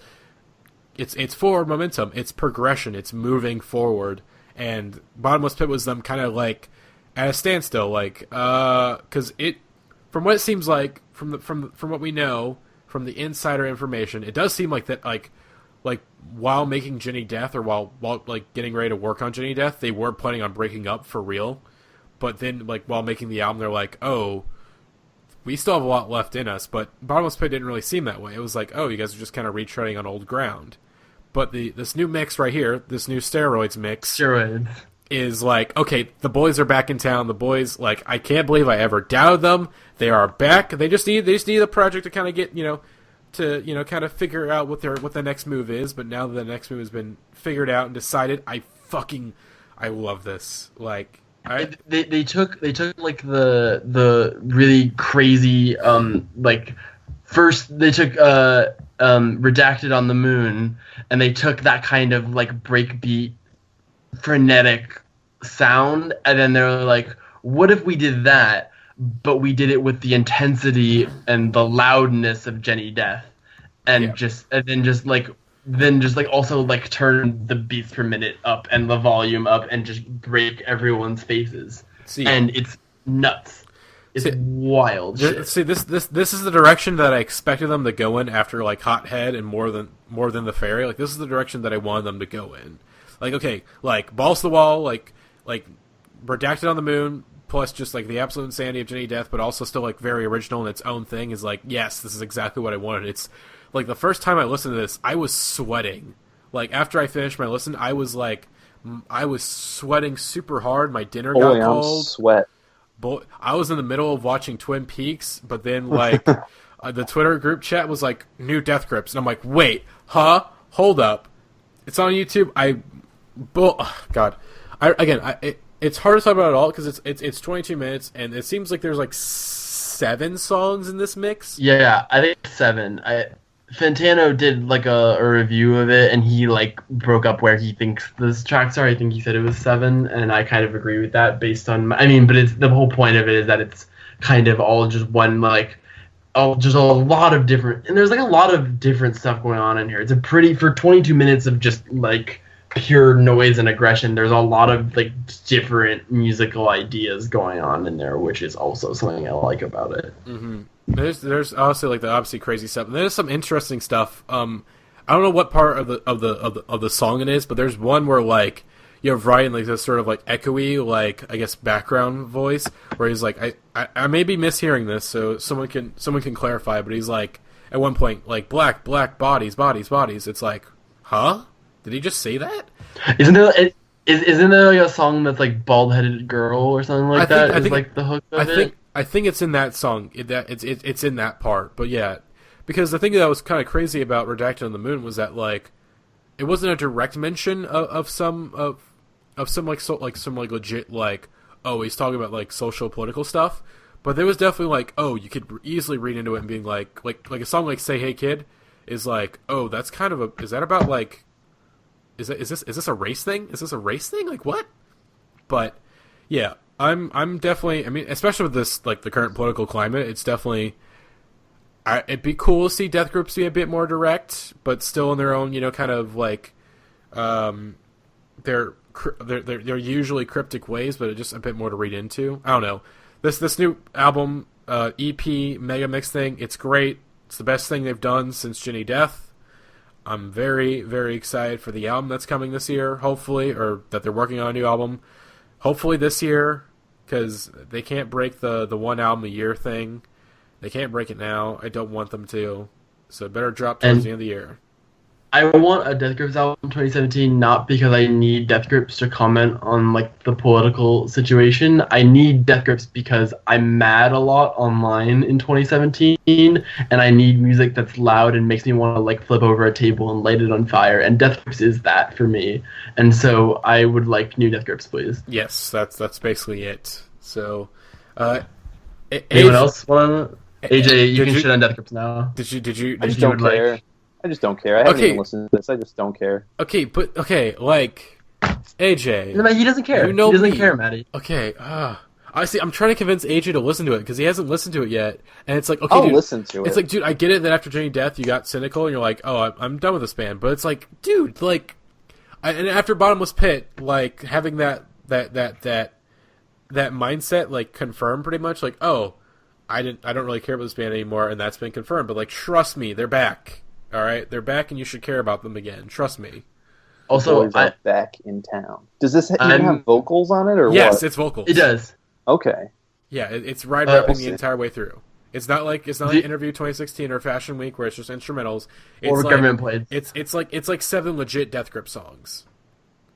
forward momentum. It's progression. It's moving forward. And Bottomless Pit was them kind of like at a standstill, like because from what it seems like from what we know from the insider information, it does seem like that like while making Jenny Death or while like getting ready to work on Jenny Death, they were planning on breaking up for real. But then like while making the album, they're like, oh, we still have a lot left in us. But Bottomless Pit didn't really seem that way. It was like, oh, you guys are just kind of retreading on old ground. But this new mix right here, this new Steroids mix, is like, okay, the boys are back in town. The boys, like, I can't believe I ever doubted them. They are back. They just need a project to kind of get to kind of figure out what the next move is. But now that the next move has been figured out and decided, I love this. Like they took like the really crazy like first they took Redacted on the Moon, and they took that kind of like breakbeat frenetic sound, and then they're like, what if we did that, but we did it with the intensity and the loudness of Jenny Death, and then also like turn the beats per minute up and the volume up and just break everyone's faces. And it's nuts. It's wild shit. See, this is the direction that I expected them to go in after like Hothead and more than the Fairy. Like this is the direction that I wanted them to go in. Like okay, like Balls to the Wall, like Redacted on the Moon, plus just like the absolute insanity of Jenny Death, but also still like very original in its own thing. Is like, yes, this is exactly what I wanted. It's like the first time I listened to this, I was sweating. Like after I finished my listen, I was sweating super hard. My dinner got cold. Sweat. I was in the middle of watching Twin Peaks, but then like the Twitter group chat was like new Death Grips, and I'm like, wait, huh? Hold up, it's on YouTube. It's hard to talk about it all because it's 22 minutes, and it seems like there's like 7 songs in this mix. Yeah, I think 7. Fantano did like a review of it, and he like broke up where he thinks the tracks are. I think he said it was 7, and I kind of agree with that based on. But it's the whole point of it is that it's kind of all just one like just a lot of different, and there's like a lot of different stuff going on in here. It's a pretty, for 22 minutes of just like pure noise and aggression, there's a lot of like different musical ideas going on in there, which is also something I like about it. Mm-hmm. There's also like the obviously crazy stuff. And there's some interesting stuff. I don't know what part of the song it is, but there's one where like you have Ryan like this sort of like echoey, like I guess background voice where he's like, I may be mishearing this, so someone can clarify, but he's like at one point like black bodies. It's like, huh? Did he just say that? Isn't there like a song that's like bald-headed girl or something like that? I think like the hook of it. I think it's in that song. It's in that part. But yeah, because the thing that was kind of crazy about Redacted on the Moon was that like it wasn't a direct mention of some legit like, oh, he's talking about like social political stuff. But there was definitely like, oh, you could easily read into it and being like a song like Say Hey Kid is like, oh, that's kind of is that about like. Is this a race thing? Is this a race thing? Like what? But yeah, I'm definitely. I mean, especially with this like the current political climate, it's definitely. It'd be cool to see death groups be a bit more direct, but still in their own, kind of like, they're usually cryptic ways, but just a bit more to read into. I don't know. This new album, EP mega mix thing, it's great. It's the best thing they've done since Ginny Death. I'm very, very excited for the album that's coming this year, hopefully, or that they're working on a new album. Hopefully this year, because they can't break the one album a year thing. They can't break it now. I don't want them to. So it better drop towards the end of the year. I want a Death Grips album in 2017, not because I need Death Grips to comment on like the political situation. I need Death Grips because I'm mad a lot online in 2017, and I need music that's loud and makes me want to like flip over a table and light it on fire. And Death Grips is that for me. And so I would like new Death Grips, please. Yes, that's basically it. So, anyone else want to? AJ, you can shit on Death Grips now. Did you? I just don't care. I just don't care. I haven't even listened to this. I just don't care. Okay, but like AJ. No, he doesn't care. He doesn't care, Matty. Okay. I see. I'm trying to convince AJ to listen to it because he hasn't listened to it yet, and it's like, okay, I'll dude, listen to it. It's like, dude, I get it that after Jenny Death you got cynical and you're like, oh, I'm done with this band, but it's like, dude, like, and after Bottomless Pit, like having that mindset like confirmed pretty much, like, oh, I don't really care about this band anymore, and that's been confirmed. But like, trust me, they're back. All right, they're back, and you should care about them again. Trust me. Also, boys are back in town. Does this even have vocals on it, or yes, what? It's vocals. It does. Okay. Yeah, it's ride rapping the entire way through. It's not like Interview 2016 or Fashion Week where it's just instrumentals. It's or like, government played. It's like 7 legit Death Grip songs.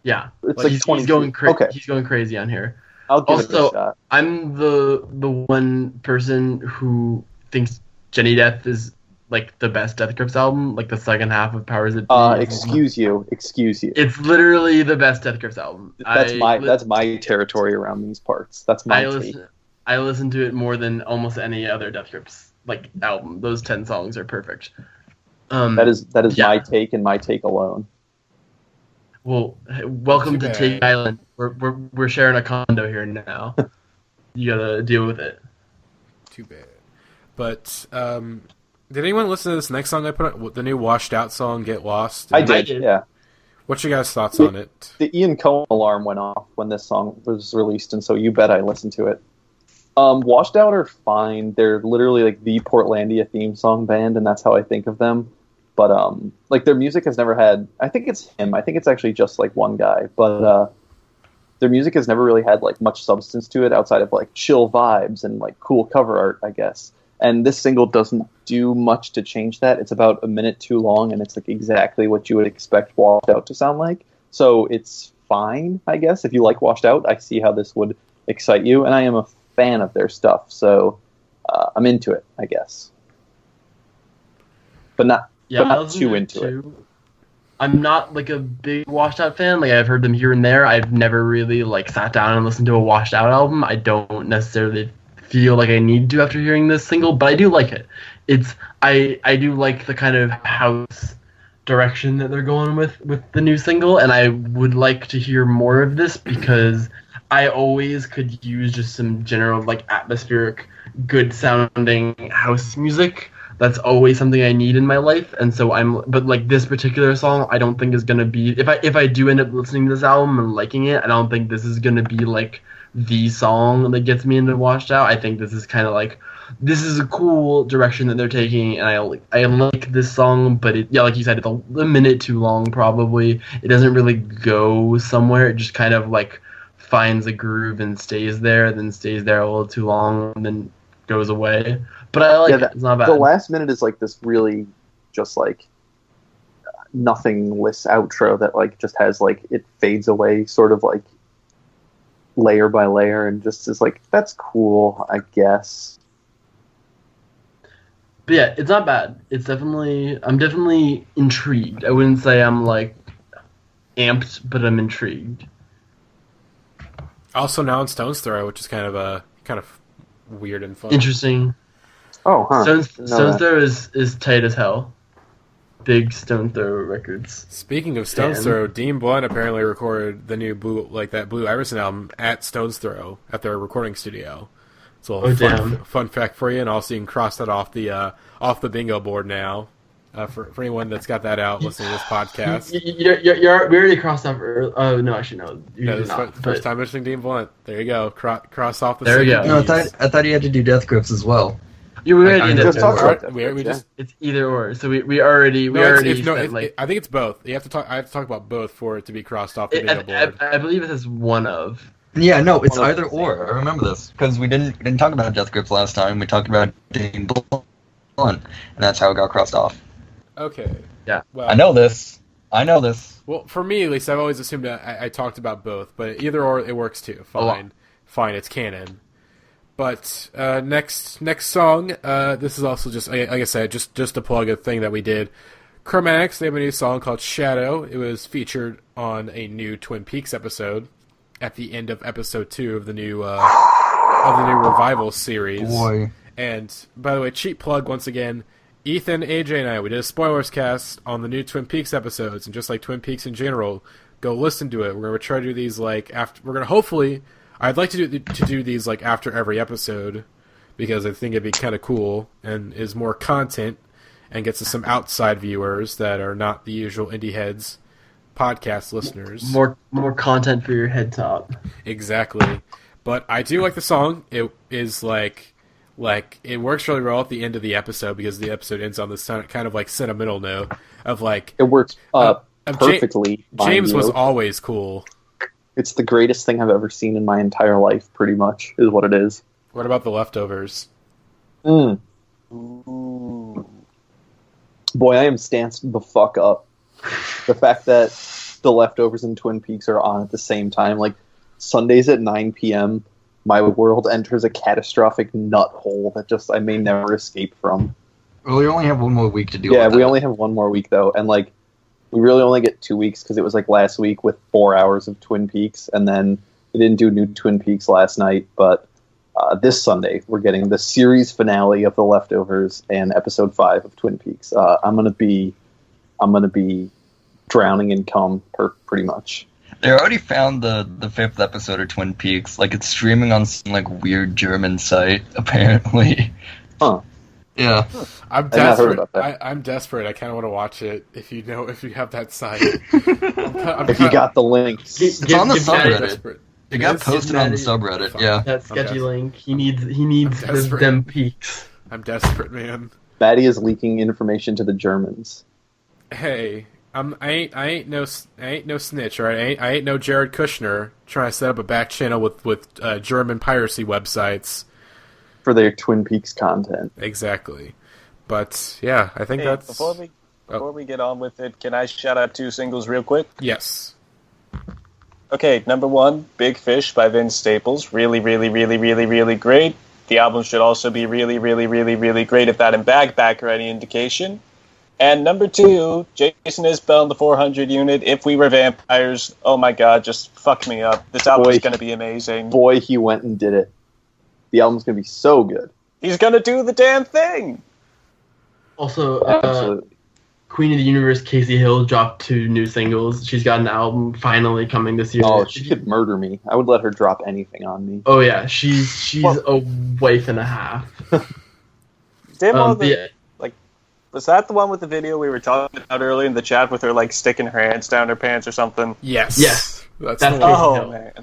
Yeah, it's like he's going crazy. He's going crazy on here. I'll give it a shot. I'm the one person who thinks Jenny Death is like the best Death Grips album, like the second half of Powers That Be. Excuse you. It's literally the best Death Grips album. That's my territory around these parts. That's my take. I listen to it more than almost any other Death Grips like album. Those 10 songs are perfect. That is my take and my take alone. Well, welcome to Take Island. We're sharing a condo here now. You gotta deal with it. Too bad. But did anyone listen to this next song I put on? The new Washed Out song, Get Lost? I did, yeah. What's your guys' thoughts on it? The Ian Cohen alarm went off when this song was released, and so you bet I listened to it. Washed Out are fine. They're literally like the Portlandia theme song band, and that's how I think of them. But like their music has never had. I think it's him. I think it's actually just like one guy, but their music has never really had like much substance to it outside of like chill vibes and like cool cover art, I guess. And this single doesn't do much to change that. It's about a minute too long, and it's like exactly what you would expect Washed Out to sound like. So it's fine, I guess. If you like Washed Out, I see how this would excite you, and I am a fan of their stuff, so I'm into it, I guess. But not too into it. I'm not like a big Washed Out fan. Like I've heard them here and there. I've never really like sat down and listened to a Washed Out album. I don't necessarily feel like I need to after hearing this single, but I do like it. I do like the kind of house direction that they're going with the new single, and I would like to hear more of this because I always could use just some general like atmospheric good sounding house music. That's always something I need in my life, and so but like this particular song, I don't think is gonna be, if I do end up listening to this album and liking it, I don't think this is gonna be like the song that gets me into Washed Out. I think this is kind of like, this is a cool direction that they're taking, and I like this song, but like you said, it's a minute too long probably. It doesn't really go somewhere. It just kind of like finds a groove and stays there, then stays there a little too long, and then goes away. But I like it. It's not bad. The last minute is like this really just like nothingless outro that like just has like, it fades away sort of like layer by layer and just is like, that's cool, I guess. But yeah, it's not bad. I'm definitely intrigued. I wouldn't say I'm like amped, but I'm intrigued. Also now in Stone's Throw, which is kind of weird and fun. Interesting. Oh, huh. Stone's Throw is tight as hell. Big Stone Throw Records. Speaking of Stone's Throw, Dean Blunt apparently recorded the new Blue Iverson album at Stone's Throw at their recording studio. So fun fact for you, and also you can cross that off the bingo board now. For anyone that's got that out listening to this podcast. We already crossed off. Oh no, actually no. No, this is first time mentioning Dean Blunt. There you go. Cross off the. There we go. No, I thought you had to do Death Grips as well. You already just talked about that. We just it's either or. So we already I think it's both. You have to talk. I have to talk about both for it to be crossed off the bingo board. I believe it says one of. Yeah, no, it's either or. I remember this because we didn't talk about Death Grips last time. We talked about Dean Blunt, and that's how it got crossed off. Okay. Yeah. Well, I know this. Well, for me at least, I've always assumed that I talked about both, but either or it works too. Fine, it's canon. But next song, this is also just like I said, just to plug a thing that we did. Chromatics, they have a new song called Shadow. It was featured on a new Twin Peaks episode at the end of episode 2 of the new revival series. Boy. And by the way, cheap plug once again. Ethan, AJ, and I, we did a spoilers cast on the new Twin Peaks episodes, and just like Twin Peaks in general, go listen to it. We're going to try to do these like after. We're going to hopefully. I'd like to do these like after every episode, because I think it'd be kind of cool and is more content and gets us some outside viewers that are not the usual Indieheads podcast listeners. More content for your head top. Exactly, but I do like the song. It is like it works really well at the end of the episode because the episode ends on this kind of like sentimental note of like it works perfectly. James was always cool. It's the greatest thing I've ever seen in my entire life, pretty much, is what it is. What about The Leftovers? Boy, I am stanced the fuck up. The fact that The Leftovers and Twin Peaks are on at the same time, like Sundays at 9 p.m., my world enters a catastrophic nut hole that just I may never escape from. Well, we only have one more week to do. Yeah, we only have one more week though, and like we really only get 2 weeks because it was like last week with 4 hours of Twin Peaks, and then we didn't do new Twin Peaks last night. But this Sunday we're getting the series finale of The Leftovers and episode 5 of Twin Peaks. I'm gonna be drowning in cum pretty much. They already found the 5th episode of Twin Peaks. Like, it's streaming on some, like, weird German site, apparently. Huh. Yeah. I'm desperate. I'm desperate. I kind of want to watch it if you have that site. If you got the links. It's on the subreddit. It got posted on the subreddit, yeah. That sketchy link. He needs them peaks. I'm desperate, man. Matty is leaking information to the Germans. Hey, I ain't no snitch, right? I ain't no Jared Kushner trying to set up a back channel with German piracy websites for their Twin Peaks content. Exactly, but yeah, I think that's before we get on with it. Can I shout out 2 singles real quick? Yes. Okay, number 1, Big Fish by Vince Staples. Really, really, really, really, really great. The album should also be really, really, really, really great if that in back are any indication. And number 2, Jason Isbell and the 400 Unit, If We Were Vampires. Oh my god, just fuck me up. This album is going to be amazing. Boy, he went and did it. The album's going to be so good. He's going to do the damn thing! Also, Queen of the Universe, Casey Hill, dropped 2 new singles. She's got an album finally coming this year. Oh, she could murder me. I would let her drop anything on me. Oh yeah, she's a wife and a half. Was that the one with the video we were talking about earlier in the chat with her like sticking her hands down her pants or something? Yes. That's That's the one. Casey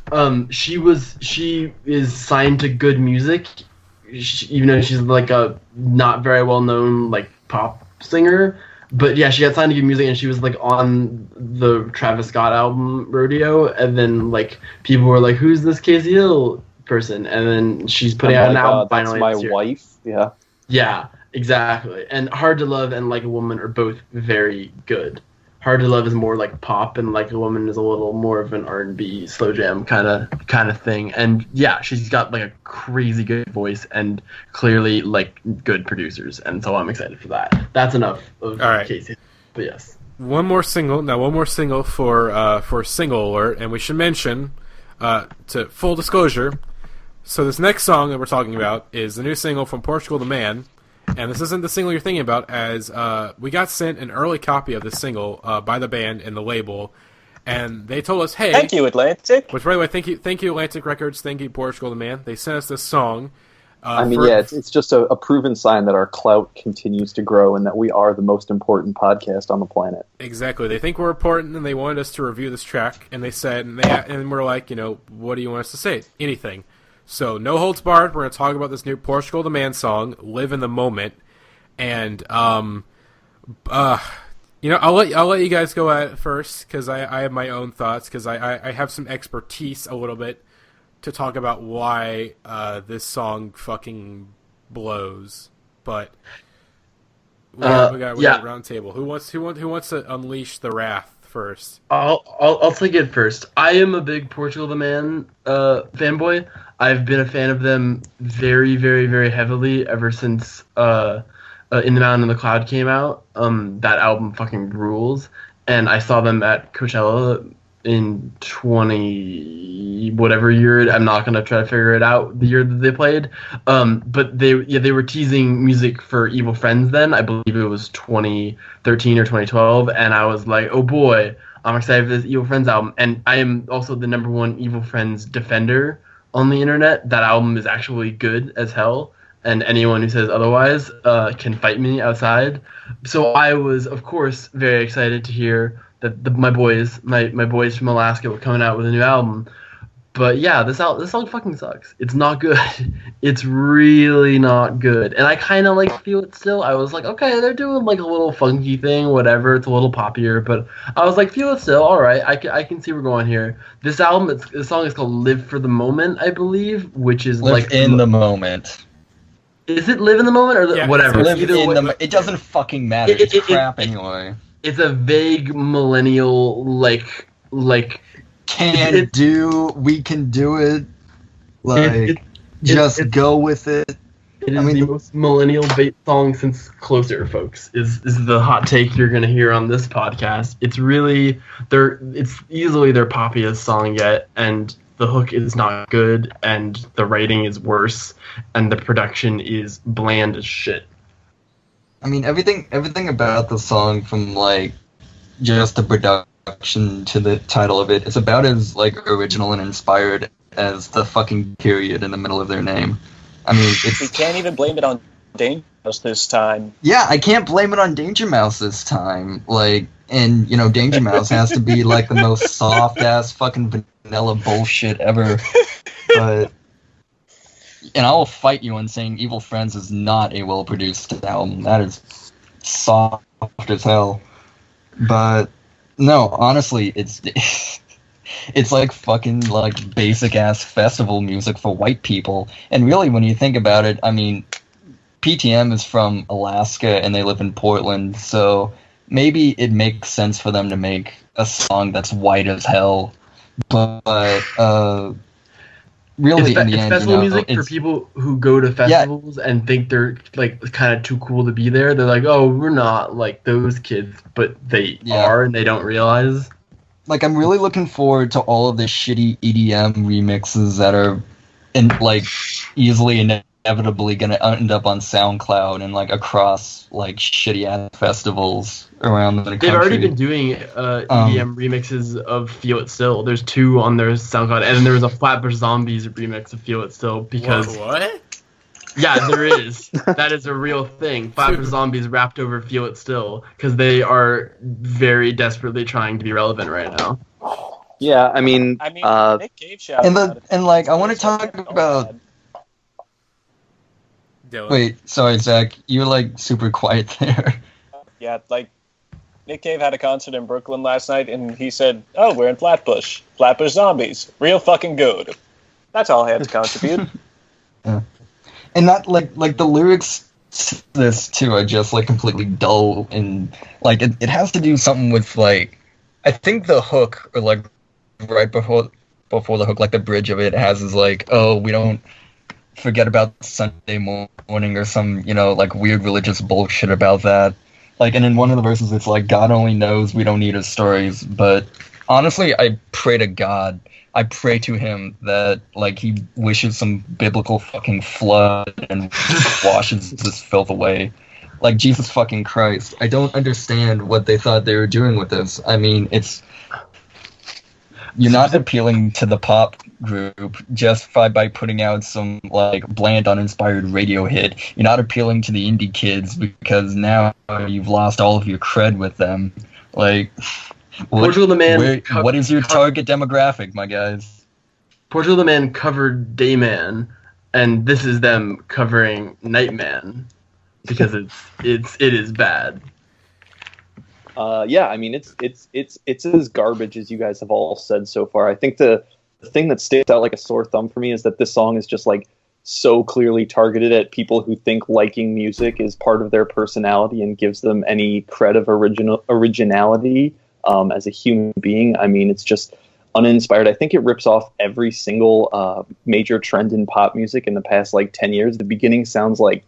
Hill. Man. She is signed to Good Music, even though she's like a not very well known like pop singer. But yeah, she got signed to Good Music, and she was like on the Travis Scott album Rodeo, and then like people were like, "Who's this Casey Hill person?" And then she's putting out an album That's finally. my this year. wife. Yeah. Yeah, exactly. And Hard to Love and Like a Woman are both very good. Hard to Love is more like pop, and Like a Woman is a little more of an R&B slow jam kind of thing. And yeah, she's got like a crazy good voice and clearly like good producers, and so I'm excited for that. That's enough of All right. Casey. But yes. One more single for Single Alert, and we should mention, to full disclosure, so this next song that we're talking about is the new single from Portugal the Man, and this isn't the single you're thinking about, as we got sent an early copy of this single by the band and the label, and they told us, hey... Thank you, Atlantic. Which, by the way, thank you Atlantic Records, thank you Portugal the Man. They sent us this song. It's just a proven sign that our clout continues to grow and that we are the most important podcast on the planet. Exactly. They think we're important, and they wanted us to review this track, and they said, and we're like, what do you want us to say? Anything. So, no holds barred. We're going to talk about this new Portugal the Man song, "Live in the Moment," and I'll let you guys go at it first because I have my own thoughts because I have some expertise a little bit to talk about why this song fucking blows. But we got a round table. Who wants to unleash the wrath first? I'll take it first. I am a big Portugal the Man fanboy. I've been a fan of them very, very, very heavily ever since In the Mountain and the Cloud came out. That album fucking rules. And I saw them at Coachella in 20 whatever year. I'm not gonna try to figure it out the year that they played. But they were teasing music for Evil Friends then. I believe it was 2013 or 2012, and I was like, oh boy, I'm excited for this Evil Friends album. And I am also the #1 Evil Friends defender on the internet. That album is actually good as hell, and anyone who says otherwise can fight me outside. So I was, of course, very excited to hear that my boys from Alaska were coming out with a new album. But yeah, this song fucking sucks. It's not good. It's really not good. And I kind of like Feel It Still. I was like, okay, they're doing like a little funky thing, whatever. It's a little poppier, but I was like, Feel It Still, all right. I can see we're going here. This album, this song is called Live for the Moment, I believe, which is Live in the moment. Is it Live in the Moment or whatever? Live in the it doesn't fucking matter. It's crap anyway. It's a vague millennial like we can do it. Like just go with it. It is the most millennial bait song since Closer, folks. Is the hot take you're gonna hear on this podcast. It's really it's easily their poppiest song yet, and the hook is not good, and the writing is worse, and the production is bland as shit. I mean, everything about the song, from like just the production to the title of it, is about as like original and inspired as the fucking period in the middle of their name. I mean, we can't even blame it on Danger Mouse this time. Yeah, I can't blame it on Danger Mouse this time. Like, and Danger Mouse has to be like the most soft ass fucking vanilla bullshit ever. But. And I will fight you on saying Evil Friends is not a well-produced album. That is soft as hell. But no, honestly, it's like fucking like basic-ass festival music for white people. And really, when you think about it, I mean, PTM is from Alaska and they live in Portland, so maybe it makes sense for them to make a song that's white as hell. But really, in the end, festival music for people who go to festivals and think they're like kind of too cool to be there. They're like, oh, we're not like those kids, but they are, and they don't realize. Like, I'm really looking forward to all of the shitty EDM remixes that are, easily inevitably gonna end up on SoundCloud and like across like shitty ass festivals around the country. They've already been doing EDM remixes of Feel It Still. There's 2 on their SoundCloud, and then there was a Flatbush Zombies remix of Feel It Still because what? Yeah, there is. That is a real thing. Flatbush Zombies rapped over Feel It Still because they are very desperately trying to be relevant right now. Yeah, I mean, Nick Cave shouted out and like I want to talk about. Dylan. Wait, sorry, Zach. You're like super quiet there. Yeah, like Nick Cave had a concert in Brooklyn last night, and he said, "Oh, we're in Flatbush. Flatbush Zombies, real fucking good." That's all I had to contribute. Yeah. And that like the lyrics to this too are just like completely dull, and like it has to do something with like I think the hook or like right before the hook, like the bridge of it has is like, oh, we don't forget about Sunday morning or some, you know, like weird religious bullshit about that. Like, and in one of the verses it's like, God only knows we don't need his stories. But honestly, I pray to God, I pray to him that like he wishes some biblical fucking flood and washes this filth away. Like, Jesus fucking Christ. I don't understand what they thought they were doing with this. I mean, you're not appealing to the pop group just by putting out some like bland, uninspired radio hit. You're not appealing to the indie kids because now you've lost all of your cred with them. Like, Portugal the Man. What is your target demographic, my guys? Portugal the Man covered Dayman, and this is them covering Nightman because it is bad. Yeah, I mean, it's as garbage as you guys have all said so far. I think the thing that sticks out like a sore thumb for me is that this song is just like so clearly targeted at people who think liking music is part of their personality and gives them any cred of originality as a human being. I mean, it's just uninspired. I think it rips off every single major trend in pop music in the past like 10 years. The beginning sounds like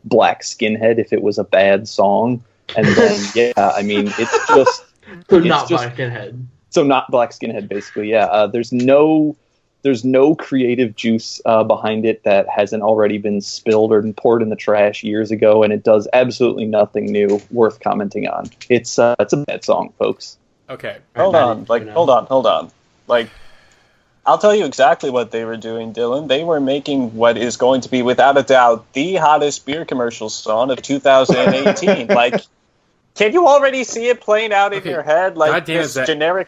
Black Skinhead if it was a bad song. And then, yeah, I mean, it's just... Black Skinhead. So not Black Skinhead, basically, yeah. There's no creative juice behind it that hasn't already been spilled or poured in the trash years ago, and it does absolutely nothing new worth commenting on. It's a bad song, folks. Okay. Hold on. Like, I'll tell you exactly what they were doing, Dylan. They were making what is going to be, without a doubt, the hottest beer commercial song of 2018. Like, can you already see it playing out in your head? Like, this generic...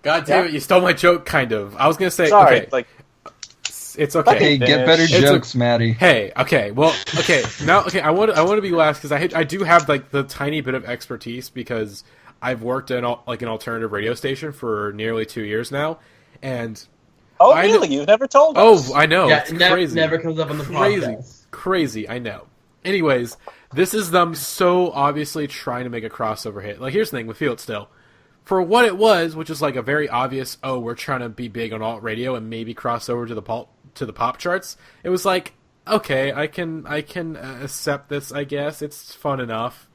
God damn it, you stole my joke, kind of. I was going to say... Sorry, okay. like... It's okay. Hey, get better jokes, Matty. Hey, okay, well, okay, now, okay, I want to be last, because I do have, like, the tiny bit of expertise, because I've worked in, like, an alternative radio station for nearly 2 years now, and... Oh, really? You've never told us. Oh, I know. Yeah, it's crazy. Never comes up on the podcast. Crazy, I know. Anyways, this is them so obviously trying to make a crossover hit. Like, here's the thing with Feel It Still. For what it was, which is like a very obvious, oh, we're trying to be big on alt radio and maybe cross over to the pop charts, it was like, okay, I can accept this, I guess. It's fun enough.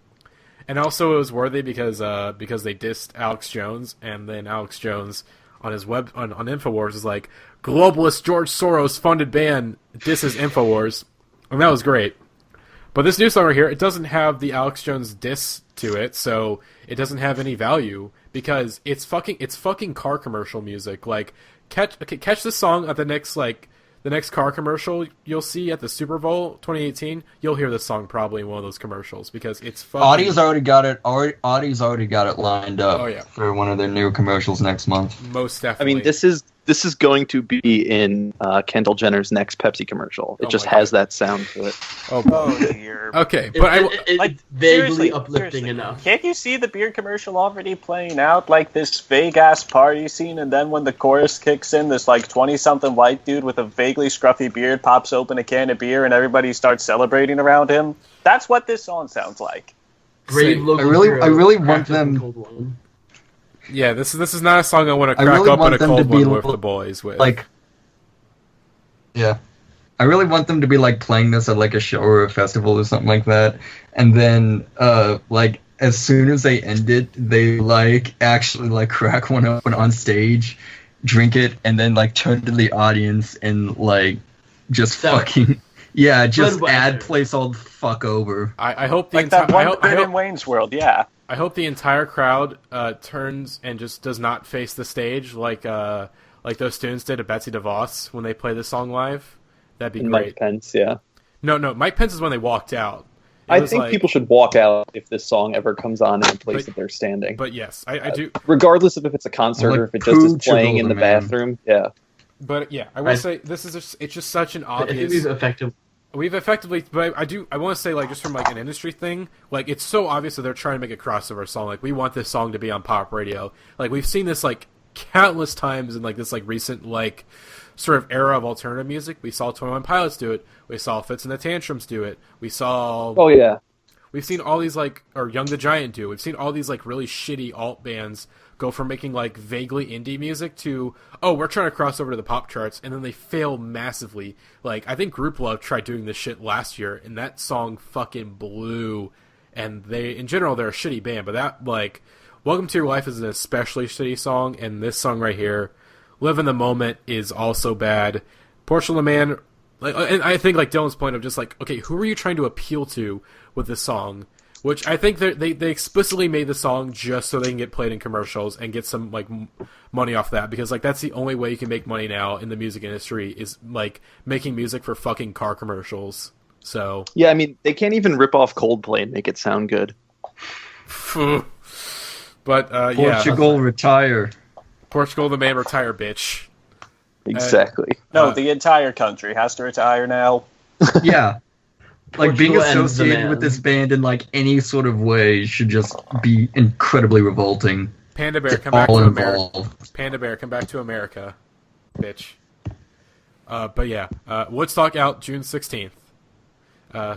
And also it was worthy because they dissed Alex Jones, and then Alex Jones on his on InfoWars is like, globalist George Soros funded band disses InfoWars, and that was great. But this new song right here, it doesn't have the Alex Jones diss to it, so it doesn't have any value because it's fucking car commercial music. Like, catch this song at the next car commercial you'll see at the Super Bowl 2018. You'll hear this song probably in one of those commercials because it's fucking... Audie's already got it lined up for one of their new commercials next month. Most definitely. I mean, this is going to be in Kendall Jenner's next Pepsi commercial. It just has that sound to it. Oh dear. Okay, but it's vaguely uplifting enough. Can't you see the beer commercial already playing out? Like this vague-ass party scene, and then when the chorus kicks in, this like 20-something white dude with a vaguely scruffy beard pops open a can of beer and everybody starts celebrating around him. That's what this song sounds like. Brave local I really want them... Yeah, this is not a song I want to crack open a cold one with the boys with. Like, yeah. I really want them to be, like, playing this at, like, a show or a festival or something like that. And then, like, as soon as they end it, they, like, actually, like, crack one open on stage, drink it, and then, like, turn to the audience and, like, just fucking... Yeah, just Budweiser. add place all the fuck over. I hope the Like that entire. one bit in Wayne's World, yeah. I hope the entire crowd turns and just does not face the stage like those students did at Betsy DeVos when they play this song live. That'd be And great. Mike Pence, yeah. No, Mike Pence is when they walked out. I think people should walk out if this song ever comes on in the place that they're standing. But yes, I do. Regardless of if it's a concert or if it just is playing in the bathroom. Yeah. But yeah, I will say it's just such an obvious. We've effectively, but I want to say, like, just from like an industry thing, like, it's so obvious that they're trying to make a crossover song. Like, we want this song to be on pop radio. Like, we've seen this like countless times in like this like recent like sort of era of alternative music. We saw 21 Pilots do it. We saw Fits and the Tantrums do it. We saw. Oh yeah. We've seen all these like, or Young the Giant do. We've seen all these like really shitty alt bands go from making like vaguely indie music to, oh, we're trying to cross over to the pop charts, and then they fail massively. Like, I think Group Love tried doing this shit last year, and that song fucking blew. And they, in general, they're a shitty band, but that, like, Welcome to Your Life is an especially shitty song, and this song right here, Live in the Moment, is also bad. Portugal the Man, like, and I think like Dylan's point of just like, okay, who are you trying to appeal to with this song? Which I think they explicitly made the song just so they can get played in commercials and get some like money off that, because like that's the only way you can make money now in the music industry is like making music for fucking car commercials. So yeah, I mean they can't even rip off Coldplay and make it sound good. But Portugal retire. Portugal the Man retire, bitch. Exactly. No, the entire country has to retire now. Yeah. Like, being Portugal ends the associated man. with this band in, like, any sort of way should just be incredibly revolting. Panda Bear, come back to All America. involved. Panda Bear, come back to America, bitch. But yeah, Woodstock out June 16th.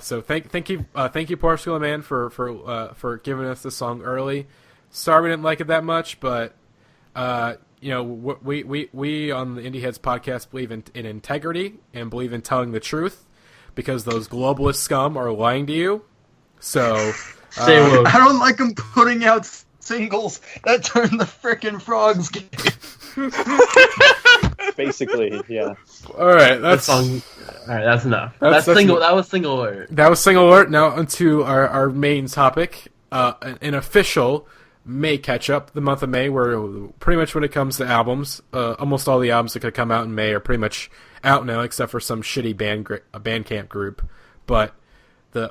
So thank you, Portugal Man, for giving us this song early. Sorry we didn't like it that much, but you know, we on the Indieheads podcast believe in integrity and believe in telling the truth, because those globalist scum are lying to you. So I don't like them putting out singles that turn the frickin' frogs gay. Basically, yeah. all right, that's All right, that's enough. That's That was single alert. That was single alert. Now onto our main topic, an official May catch-up. The month of May, where pretty much when it comes to albums, almost all the albums that could come out in May are pretty much out now, except for some shitty Bandcamp group. But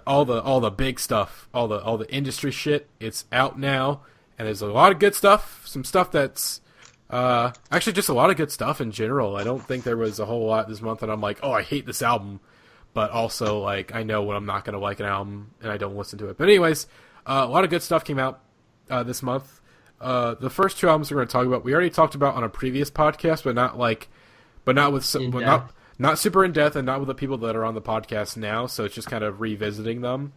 all the big stuff, all the industry shit, it's out now, and there's a lot of good stuff. Some stuff that's actually just a lot of good stuff in general. I don't think there was a whole lot this month that I'm like, oh, I hate this album. But also, like, I know when I'm not going to like an album, and I don't listen to it. But anyways, a lot of good stuff came out this month. The first two albums we're going to talk about, we already talked about on a previous podcast, but not super in depth, and not with the people that are on the podcast now. So it's just kind of revisiting them.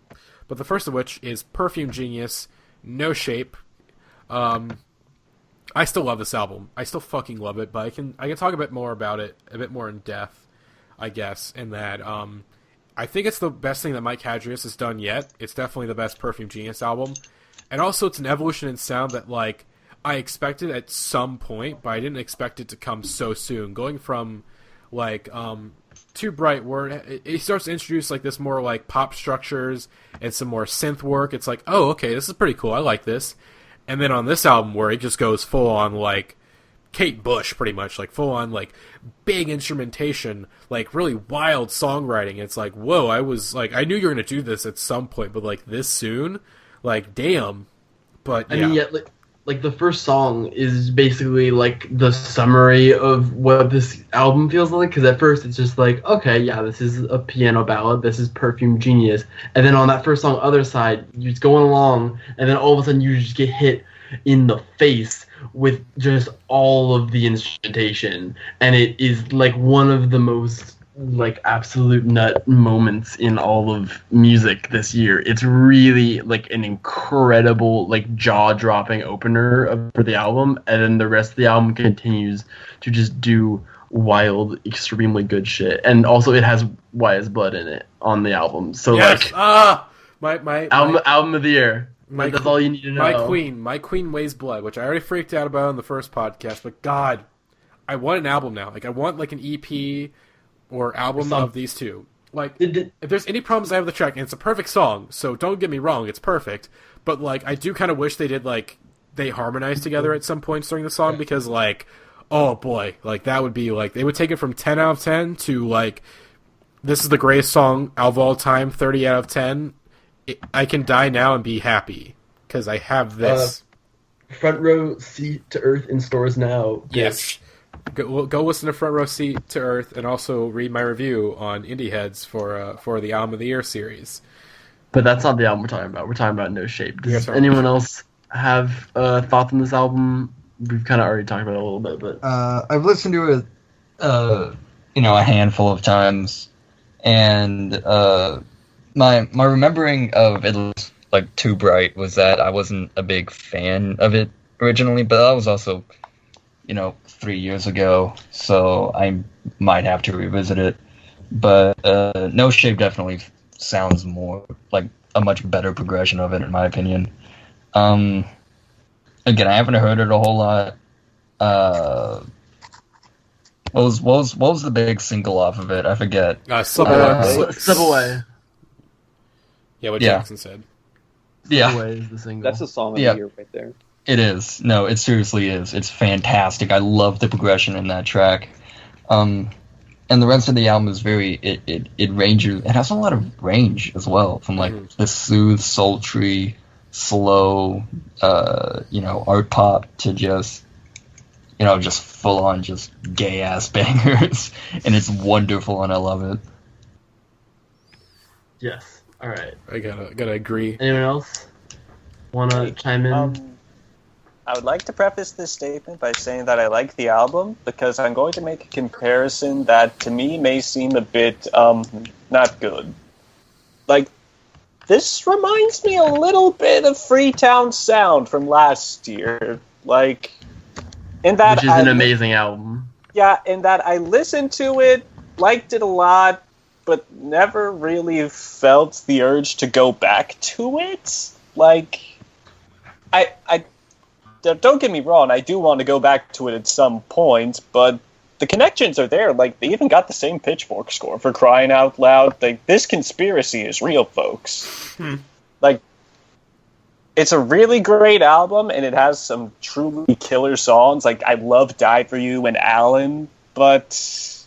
But the first of which is Perfume Genius, No Shape. I still love this album. I still fucking love it, but I can talk a bit more about it, a bit more in depth, I guess, in that I think it's the best thing that Mike Hadrius has done yet. It's definitely the best Perfume Genius album. And also it's an evolution in sound that, like, I expected at some point, but I didn't expect it to come so soon. Going from, like, Too Bright, where it starts to introduce, like, this more, like, pop structures and some more synth work. It's like, oh, okay, this is pretty cool. I like this. And then on this album, where it just goes full on, like, Kate Bush, pretty much, like, full on, like, big instrumentation, like, really wild songwriting. It's like, whoa, I knew you were going to do this at some point, but, like, this soon? Like, damn. But, yeah. I mean, like the first song is basically, like, the summary of what this album feels like, because at first it's just like, okay, yeah, this is a piano ballad, this is Perfume Genius, and then on that first song, Other Side, you're just going along, and then all of a sudden you just get hit in the face with just all of the instrumentation, and it is, like, one of the most, like, absolute nut moments in all of music this year. It's really, like, an incredible, like, jaw-dropping opener for the album, and then the rest of the album continues to just do wild, extremely good shit. And also it has Why Is Blood in it on the album. So, yes! like, album of the year. That's all you need to know. My Queen Weighs Blood, which I already freaked out about on the first podcast, but God, I want an album now. Like, I want, like, an EP or album of these two. like, if there's any problems I have with the track, and it's a perfect song, so don't get me wrong, it's perfect, but, like, I do kind of wish they did, like, they harmonized together at some points during the song, because, like, oh boy, like, that would be, like, they would take it from 10 out of 10 to, like, this is the greatest song of all time, 30 out of 10. I can die now and be happy, because I have this. Front row seat to Earth in stores now. Yes. Go listen to Front Row Seat to Earth, and also read my review on Indieheads for the Album of the Year series. But that's not the album we're talking about. We're talking about No Shape. Does anyone else have thoughts on this album? We've kind of already talked about it a little bit, but I've listened to it, a handful of times, and my remembering of it was like Too Bright was that I wasn't a big fan of it originally, but that was also 3 years ago, so I might have to revisit it. But No Shape definitely sounds more like a much better progression of it, in my opinion. Again, I haven't heard it a whole lot. What was the big single off of it? I forget. Slip Away. Slip Away. Yeah, what Jackson said. Yeah. Slip Away is the single. That's a song of the year right there. It is. No, it seriously is. It's fantastic. I love the progression in that track. And the rest of the album is very it ranges. It has a lot of range as well, from like the smooth, sultry, slow, art pop to just full on just gay ass bangers, and it's wonderful, and I love it. Yes. All right. I gotta agree. Anyone else wanna chime in? I would like to preface this statement by saying that I like the album because I'm going to make a comparison that to me may seem a bit not good. Like, this reminds me a little bit of Freetown Sound from last year. Like, in that which is an amazing album. Yeah, in that I listened to it, liked it a lot, but never really felt the urge to go back to it. Like, I don't get me wrong, I do want to go back to it at some point, but the connections are there. Like, they even got the same Pitchfork score, for crying out loud. Like, this conspiracy is real, folks. Like, it's a really great album, and it has some truly killer songs. Like, I love Die For You and Alan, but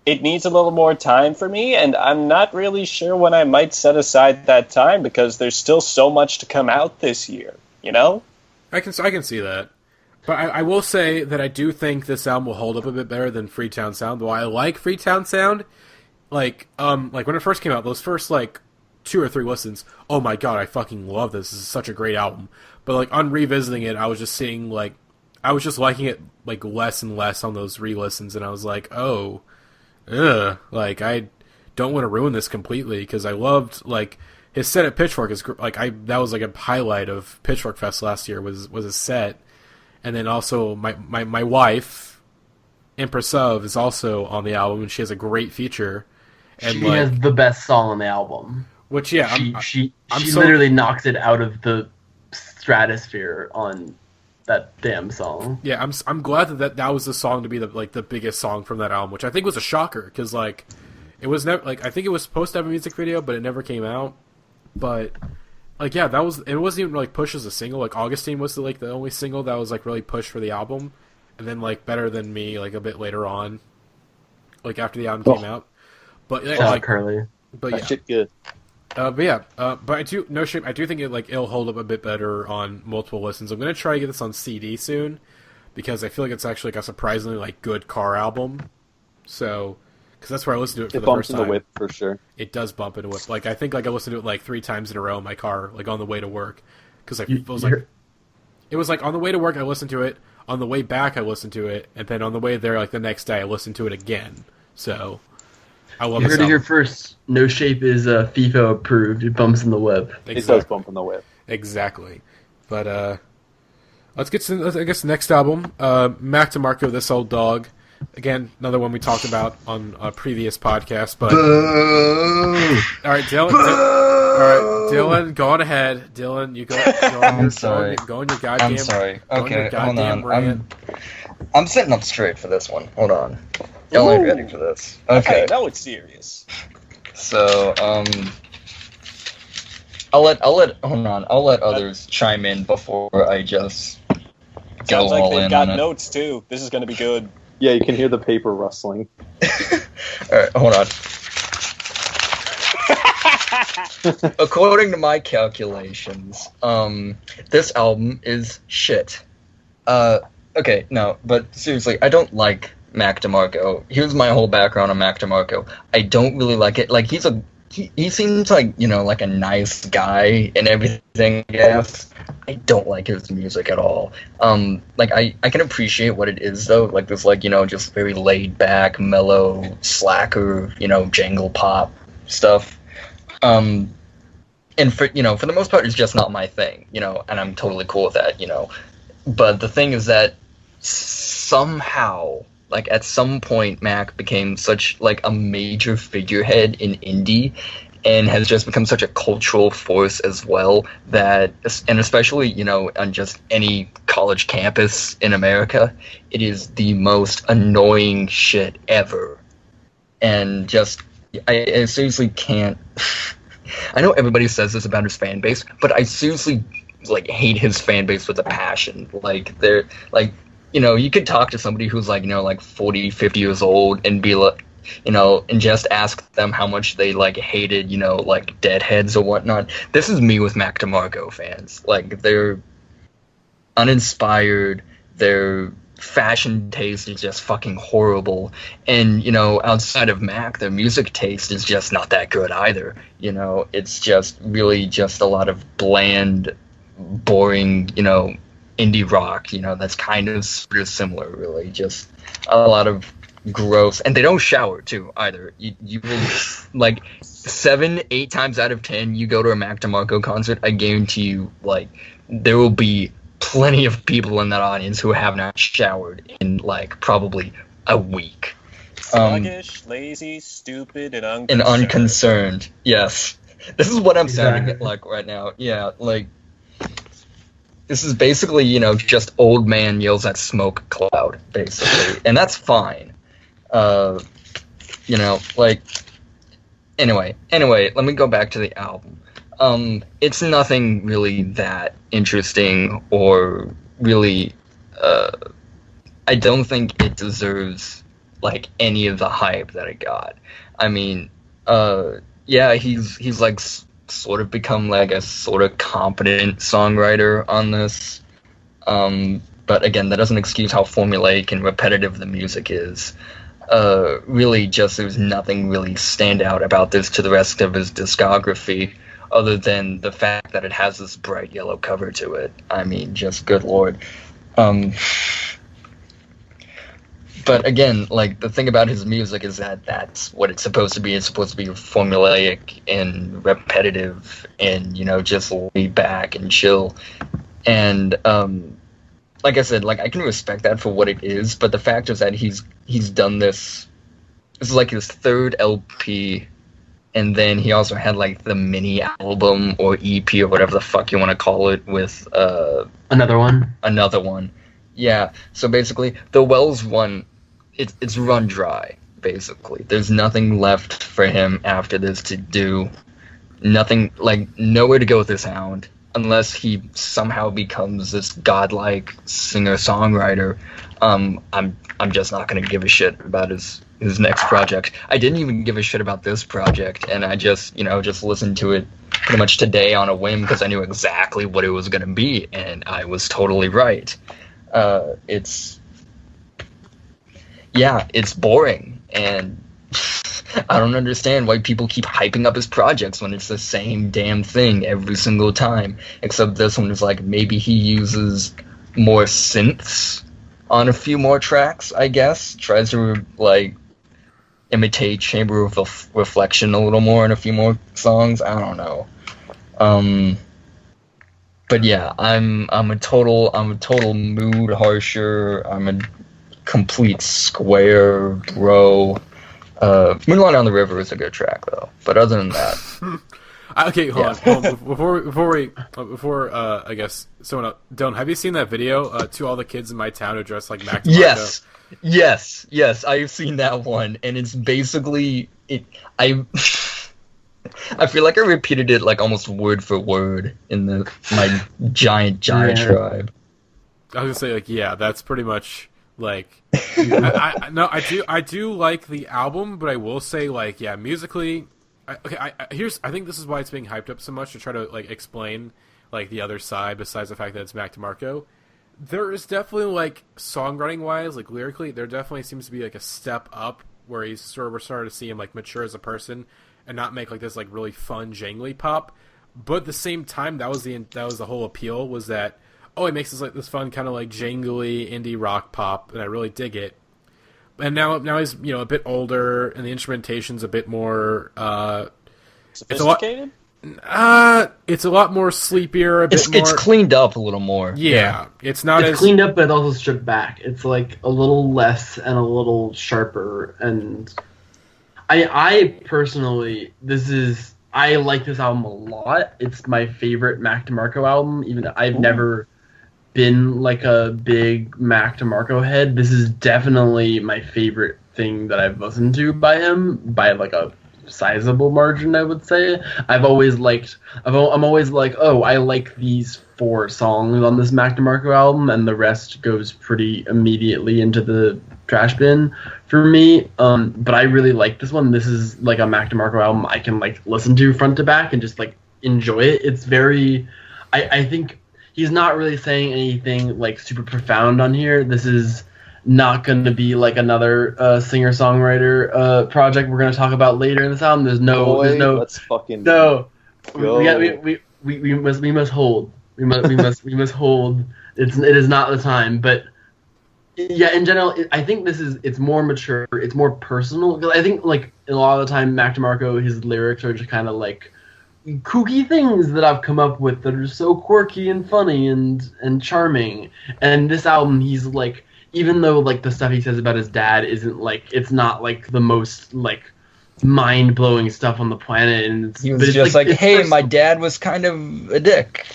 it needs a little more time for me, and I'm not really sure when I might set aside that time, because there's still so much to come out this year, you know? I can see that, but I will say that I do think this album will hold up a bit better than Freetown Sound. Though I like Freetown Sound, like when it first came out, those first like 2 or 3 listens, oh my god, I fucking love this. This is such a great album. But like on revisiting it, I was just seeing I was just liking it like less and less on those re-listens, and I was like, oh, like I don't want to ruin this completely, because I loved like. His set at Pitchfork is that was like a highlight of Pitchfork Fest last year was a set, and then also my wife, Empress of, is also on the album, and she has a great feature. And she has the best song on the album. Which she literally knocks it out of the stratosphere on that damn song. Yeah, I'm glad that was the song to be the biggest song from that album, which I think was a shocker, because like it was never I think it was supposed to have a music video, but it never came out. But like, yeah, it wasn't even like pushed as a single. Like Augustine was the only single that was like really pushed for the album, and then like Better Than Me like a bit later on, like after the album came out. But like Curly, but yeah, that shit good. But I do No Shape. I do think it'll hold up a bit better on multiple listens. I'm gonna try to get this on CD soon, because I feel like it's actually like a surprisingly like good car album. So. Because that's where I listened to it for the first time. It bumps in the whip, for sure. It does bump in the whip. Like, I think I listened to it like 3 times in a row in my car, like on the way to work. Because it was like on the way to work I listened to it, on the way back I listened to it, and then on the way there, like the next day, I listened to it again. So, I love it. You heard it here first. No Shape is FIFA approved. It bumps in the whip. Exactly. It does bump in the whip. Exactly. But, let's get to, I guess, the next album. Mac DeMarco, This Old Dog. Again, another one we talked about on a previous podcast, but... All right, right, Dylan, go on ahead. Dylan, you go. I'm sorry. Go on your goddamn. I'm sorry. Okay, hold on. Rant. I'm sitting up straight for this one. Hold on. Y'all ain't ready for this. Okay. Hey, now it's serious. So, I'll let others chime in before I just go Sounds like all they've in got on it. notes too. This is going to be good. Yeah, you can hear the paper rustling. Alright, hold on. According to my calculations, this album is shit. Okay, no, but seriously, I don't like Mac DeMarco. Here's my whole background on Mac DeMarco. I don't really like it. Like, he seems like, you know, like a nice guy and everything, I guess. I don't like his music at all. Like, I can appreciate what it is, though. Like, this, like, you know, just very laid-back, mellow, slacker, you know, jangle pop stuff. And for the most part, it's just not my thing, you know, and I'm totally cool with that, you know. But the thing is that somehow, like, at some point, Mac became such, like, a major figurehead in indie and has just become such a cultural force as well that, and especially, you know, on just any college campus in America, it is the most annoying shit ever. And just, I seriously can't... I know everybody says this about his fan base, but I seriously, like, hate his fan base with a passion. Like, they're, like... You know, you could talk to somebody who's, like, you know, like 40, 50 years old and be like, you know, and just ask them how much they, like, hated, you know, like, Deadheads or whatnot. This is me with Mac DeMarco fans. Like, they're uninspired, their fashion taste is just fucking horrible, and, you know, outside of Mac, their music taste is just not that good either. You know, it's just really just a lot of bland, boring, you know, indie rock, you know, that's kind of similar, really. Just a lot of gross, and they don't shower too either. You will, like, 7-8 times out of 10, you go to a Mac DeMarco concert, I guarantee you, like, there will be plenty of people in that audience who have not showered in, like, probably a week. Sluggish, lazy, stupid, and unconcerned. Unconcerned, yes. This is what I'm sounding like right now. Yeah, like, this is basically, you know, just old man yells at smoke cloud, basically. And that's fine. You know, like, anyway, let me go back to the album. It's nothing really that interesting or really, I don't think it deserves, like, any of the hype that it got. I mean, yeah, he's like, sort of become like a sort of competent songwriter on this, but again, that doesn't excuse how formulaic and repetitive the music is. Really, just there's nothing really stand out about this to the rest of his discography, other than the fact that it has this bright yellow cover to it. I mean, just good lord. But again, like, the thing about his music is that that's what it's supposed to be. It's supposed to be formulaic and repetitive and, you know, just laid back and chill. And, like I said, like, I can respect that for what it is, but the fact is that he's done this. This is like his third LP, and then he also had, like, the mini album or EP or whatever the fuck you want to call it with, Another one. Yeah, so basically, the Wells one, it's run dry, basically. There's nothing left for him after this to do. Nothing, like, nowhere to go with the sound, unless he somehow becomes this godlike singer-songwriter. I'm just not going to give a shit about his next project. I didn't even give a shit about this project, and I just, you know, just listened to it pretty much today on a whim because I knew exactly what it was going to be, and I was totally right. It's boring, and I don't understand why people keep hyping up his projects when it's the same damn thing every single time, except this one is like, maybe he uses more synths on a few more tracks, I guess, tries to, like, imitate Chamber of Reflection a little more in a few more songs, I don't know. But yeah, I'm a total mood harsher. I'm a complete square bro. Moonlight on the River is a good track though. But other than that, Okay, hold on. Before I guess someone else, Dylan, have you seen that video to all the kids in my town who dress like Mac DeMarco? Yes, I've seen that one, and it's basically I feel like I repeated it like almost word for word in my giant tribe. I was gonna say like that's pretty much like I do like the album, but I will say like musically. I think this is why it's being hyped up so much, to try to like explain like the other side besides the fact that it's Mac DeMarco. There is definitely like songwriting wise, like lyrically, there definitely seems to be like a step up where we're starting to see him like mature as a person and not make like this like really fun jangly pop. But at the same time, that was the whole appeal, was that it makes this fun kind of like jangly indie rock pop, and I really dig it. And now he's a bit older, and the instrumentation's a bit more sophisticated. It's a lot more sleepier. It's cleaned up a little more. Yeah, it's not as cleaned up, but also stripped back. It's like a little less and a little sharper. And I personally, I like this album a lot. It's my favorite Mac DeMarco album. Even though I've never been like a big Mac DeMarco head, this is definitely my favorite thing that I've listened to by him by like a sizable margin, I would say. I'm always like, I like these 4 songs on this Mac DeMarco album, and the rest goes pretty immediately into the trash bin for me. But I really like this one. This is like a Mac DeMarco album I can like listen to front to back and just like enjoy it. It's very, I think he's not really saying anything like super profound on here. This is not going to be like another singer-songwriter project we're going to talk about later in this album. There's no. Let's fucking no. go. We must hold. We must hold. It is not the time. But yeah, in general, I think it's more mature. It's more personal. Because I think like a lot of the time, Mac DeMarco, his lyrics are just kind of like kooky things that I've come up with that are so quirky and funny and charming. And this album, he's like, even though like the stuff he says about his dad isn't like, it's not like the most like mind-blowing stuff on the planet, and he was just like hey, my dad was kind of a dick.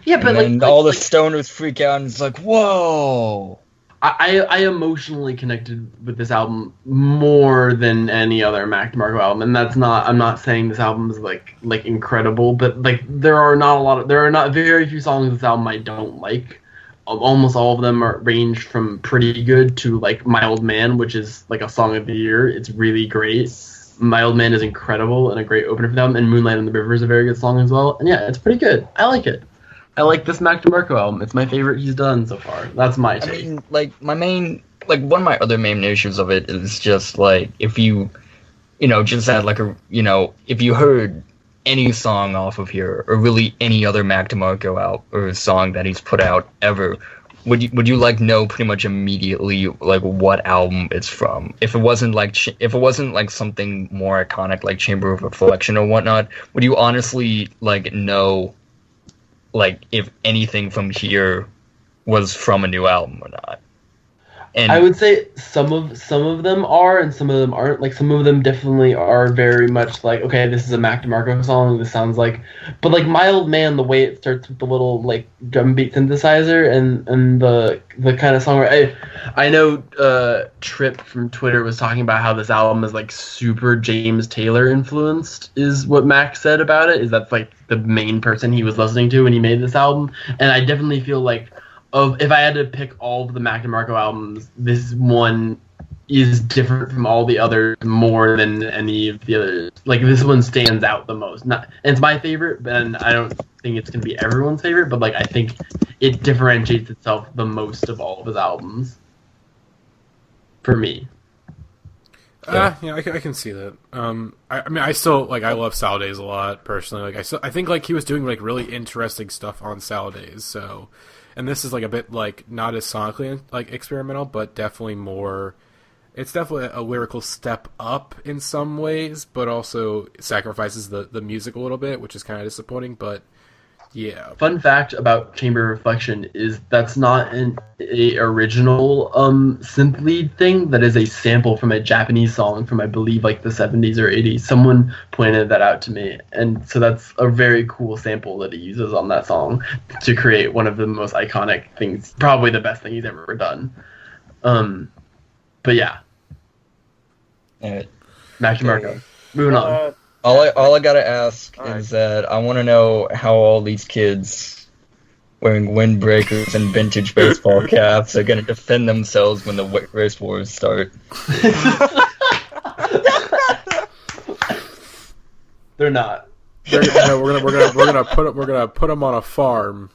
Yeah, but and all the stoners freak out, and it's like, whoa. I emotionally connected with this album more than any other Mac DeMarco album, and I'm not saying this album is like incredible, but like there are not very few songs in this album I don't like. Almost all of them range from pretty good to like My Old Man, which is like a song of the year. It's really great. My Old Man is incredible and a great opener for them, and Moonlight on the River is a very good song as well. And yeah, it's pretty good. I like it. I like this Mac DeMarco album. It's my favorite he's done so far. That's my take. I mean, like one of my other main issues of it is just like if you just had like if you heard any song off of here, or really any other Mac DeMarco out or song that he's put out ever, would you like know pretty much immediately like what album it's from? If it wasn't like something more iconic like Chamber of Reflection or whatnot, would you honestly like know like if anything from here was from a new album or not? And I would say some of them are, and some of them aren't. Like some of them definitely are very much like, okay, this is a Mac DeMarco song. This sounds like, but like My Old Man, the way it starts with the little like drum beat synthesizer and the kind of song. I know Trip from Twitter was talking about how this album is like super James Taylor influenced. Is what Mac said about it. Is that's like the main person he was listening to when he made this album, and I definitely feel like. If I had to pick all of the Mac DeMarco albums, this one is different from all the others more than any of the others. Like, this one stands out the most. It's my favorite, and I don't think it's going to be everyone's favorite, but, like, I think it differentiates itself the most of all of his albums. For me. Yeah, I can see that. I mean, I still, like, I love Saladays a lot, personally. Like, I think, like, he was doing, like, really interesting stuff on Saladays, so... And this is like a bit like not as sonically like experimental, but definitely more. It's definitely a lyrical step up in some ways, but also sacrifices the music a little bit, which is kind of disappointing. But Yeah. Fun fact about Chamber of Reflection is that's not a original synth lead thing. That is a sample from a Japanese song from, I believe, like the 70s or 80s. Someone pointed that out to me, and so that's a very cool sample that he uses on that song to create one of the most iconic things, probably the best thing he's ever done. But yeah. Back to Marco. Moving on. All I gotta ask is that I want to know how all these kids wearing windbreakers and vintage baseball caps are gonna defend themselves when the race wars start. They're not. We're gonna put them on a farm,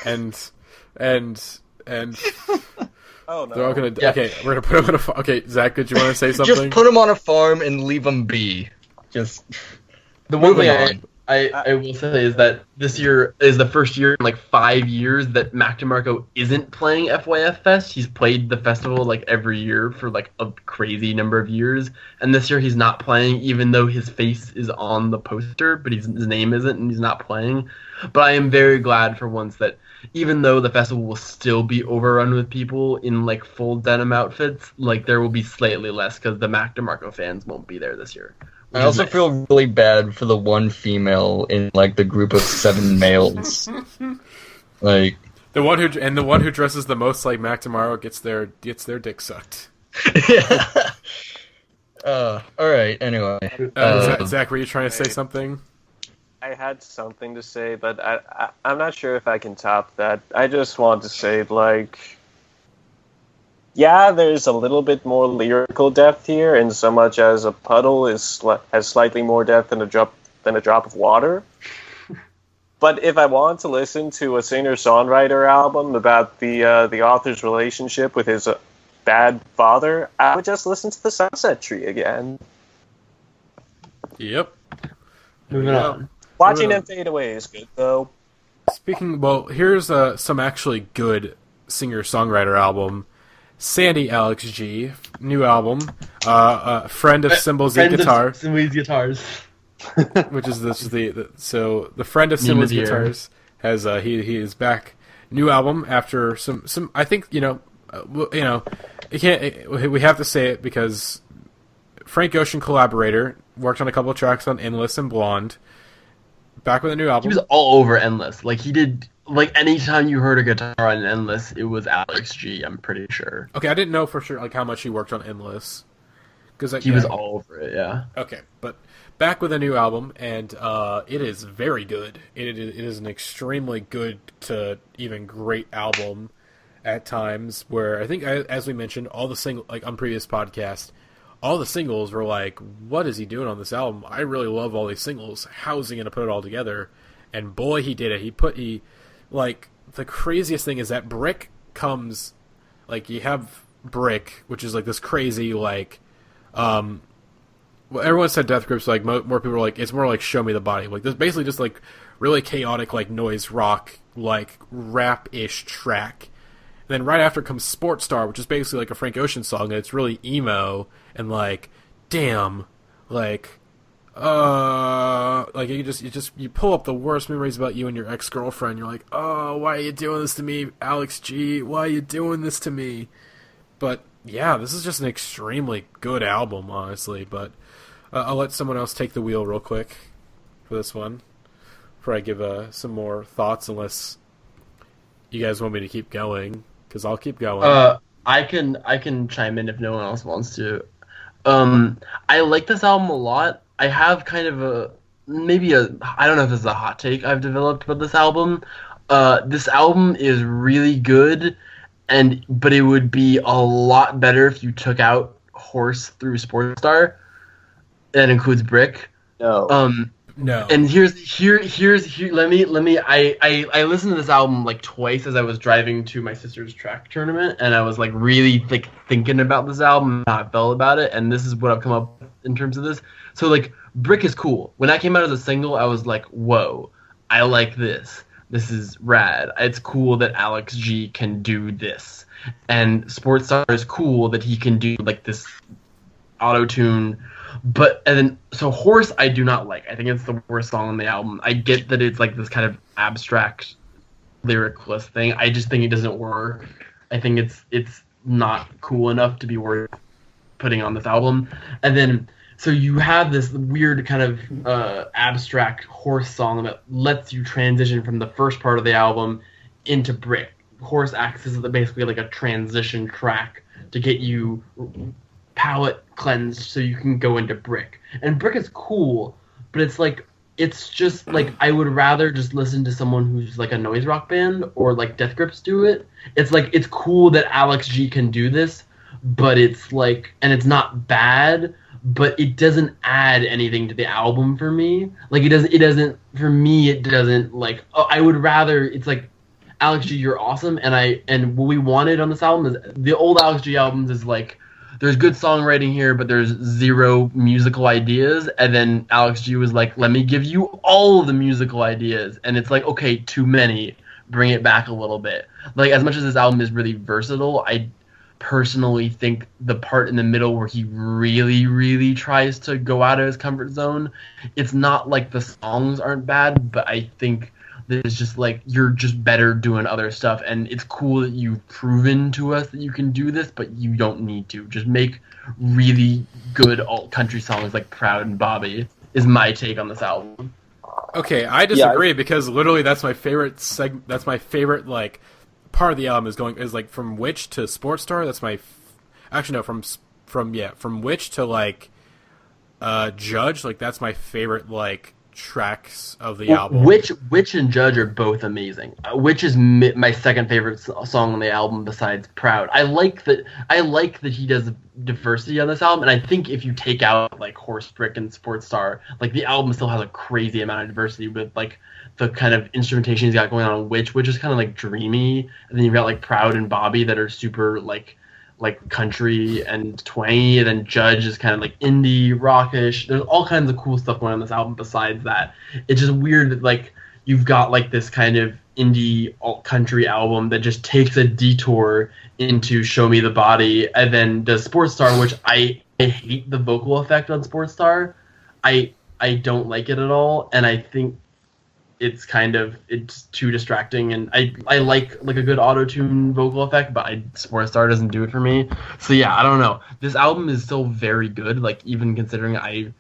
and Oh no. they're all gonna. Yeah. Okay, we're gonna put them on a farm. Okay, Zach, did you want to say something? Just put them on a farm and leave them be. Just the one thing I will say is that this year is the first year in like 5 years that Mac DeMarco isn't playing FYF Fest. He's played the festival like every year for like a crazy number of years, and this year he's not playing, even though his face is on the poster, but his name isn't, and he's not playing. But I am very glad for once that even though the festival will still be overrun with people in like full denim outfits, like there will be slightly less because the Mac DeMarco fans won't be there this year. I also feel really bad for the one female in like the group of 7 males. Like the one who dresses the most like Mac DeMarco gets their dick sucked. Yeah. All right. Anyway, Zach, were you trying to say something? I had something to say, but I'm not sure if I can top that. I just want to say, like, yeah, there's a little bit more lyrical depth here, in so much as a puddle has slightly more depth than a drop of water. But if I want to listen to a singer-songwriter album about the author's relationship with his bad father, I would just listen to the Sunset Tree again. Yep. Moving on. Watching them fade away is good, though. Here's some actually good singer-songwriter album. Sandy Alex G, new album. Friend of Cymbals and Guitar. Cymbals Guitars. Which is the friend of Cymbals Guitars has he is back. New album after some I think we have to say it because Frank Ocean collaborator, worked on a couple of tracks on Endless and Blonde. Back with a new album. He was all over Endless. Like he did. Like anytime you heard a guitar on Endless, it was Alex G. I'm pretty sure. Okay, I didn't know for sure like how much he worked on Endless. Because he was all over it. Yeah. Okay, but back with a new album, and it is very good. It is an extremely good to even great album at times. Where I think, as we mentioned, all the like on previous podcasts, all the singles were like, what is he doing on this album? I really love all these singles. How is he going to put it all together? And boy, he did it. Like, the craziest thing is that Brick comes, like, you have Brick, which is, like, this crazy, like, well, everyone said Death Grips, like, more people were like, it's more like Show Me the Body. Like, there's basically just, like, really chaotic, like, noise rock, like, rap-ish track. And then right after comes Sports Star, which is basically, like, a Frank Ocean song, and it's really emo, and, like, damn, like, like you pull up the worst memories about you and your ex-girlfriend. You're like, oh, why are you doing this to me, Alex G? Why are you doing this to me? But yeah, this is just an extremely good album, honestly. But I'll let someone else take the wheel real quick for this one before I give some more thoughts, unless you guys want me to keep going, because I'll keep going. I can chime in if no one else wants to. I like this album a lot. I have kind of I don't know if this is a hot take I've developed about this album. This album is really good, but it would be a lot better if you took out Horse through Sports Star. That includes Brick. No. No. And here's let me I listened to this album like twice as I was driving to my sister's track tournament, and I was like really like thinking about this album, how I felt about it, and this is what I've come up with in terms of this. So like Brick is cool. When that came out as a single, I was like, whoa, I like this. This is rad. It's cool that Alex G can do this. And Sports Star is cool that he can do like this auto-tune But and then so Horse I do not like. I think it's the worst song on the album. I get that it's like this kind of abstract lyricless thing. I just think it doesn't work. I think it's not cool enough to be worth putting on this album. And then so you have this weird kind of abstract Horse song that lets you transition from the first part of the album into Brick. Horse acts as basically like a transition track to get you palette cleansed so you can go into Brick. And Brick is cool, but it's just like I would rather just listen to someone who's like a noise rock band or like Death Grips do it. It's like it's cool that Alex G can do this, but it's like, and it's not bad, but it doesn't add anything to the album for me. Like it doesn't for me it doesn't like I would rather it's like Alex G, you're awesome, and what we wanted on this album is the old Alex G albums is like there's good songwriting here, but there's zero musical ideas. And then Alex G was like, let me give you all of the musical ideas. And it's like, okay, too many. Bring it back a little bit. Like, as much as this album is really versatile, I personally think the part in the middle where he really, really tries to go out of his comfort zone, it's not like the songs aren't bad, but I think it's just like you're just better doing other stuff, and it's cool that you've proven to us that you can do this, but you don't need to. Just make really good alt country songs like Proud and Bobby is my take on this album. Okay, I disagree because literally that's my favorite that's my favorite like part of the album is like from Witch to Sports Star. That's my actually no from Witch to like Judge. Like that's my favorite like tracks of the album. Witch and Judge are both amazing. Witch is my second favorite song on the album besides Proud. I like that he does diversity on this album, and I think if you take out like Horse, Brick, and Sports Star, like the album still has a crazy amount of diversity with like the kind of instrumentation he's got going on Witch is kind of like dreamy, and then you've got like Proud and Bobby that are super like country and twangy, and then Judge is kind of like indie rockish. There's all kinds of cool stuff going on this album besides that. It's just weird that like you've got like this kind of indie alt country album that just takes a detour into Show Me the Body and then does Sports Star, which I hate the vocal effect on Sports Star. I don't like it at all, and I think it's too distracting, and I like a good auto-tune vocal effect, but Sports Star doesn't do it for me. So yeah, I don't know. This album is still very good, like even considering I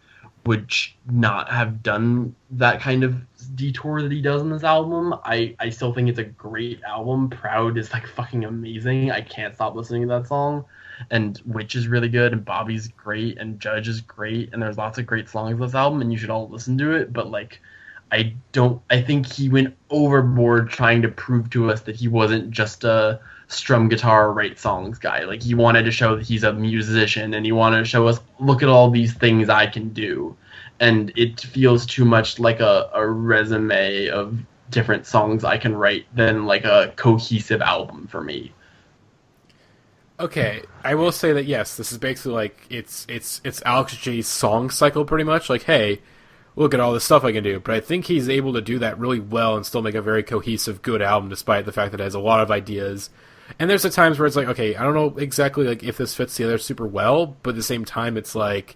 would not have done that kind of detour that he does in this album. I still think it's a great album. Proud is like fucking amazing. I can't stop listening to that song. And Witch is really good, and Bobby's great, and Judge is great, and there's lots of great songs on this album, and you should all listen to it, but like I think he went overboard trying to prove to us that he wasn't just a strum guitar, write songs guy. Like he wanted to show that he's a musician, and he wanted to show us, look at all these things I can do. And it feels too much like a resume of different songs I can write than like a cohesive album for me. Okay, I will say that yes, this is basically like it's Alex G's song cycle pretty much. Like, hey, look at all this stuff I can do. But I think he's able to do that really well and still make a very cohesive, good album, despite the fact that it has a lot of ideas. And there's the times where it's like, okay, I don't know exactly like if this fits together super well, but at the same time, it's like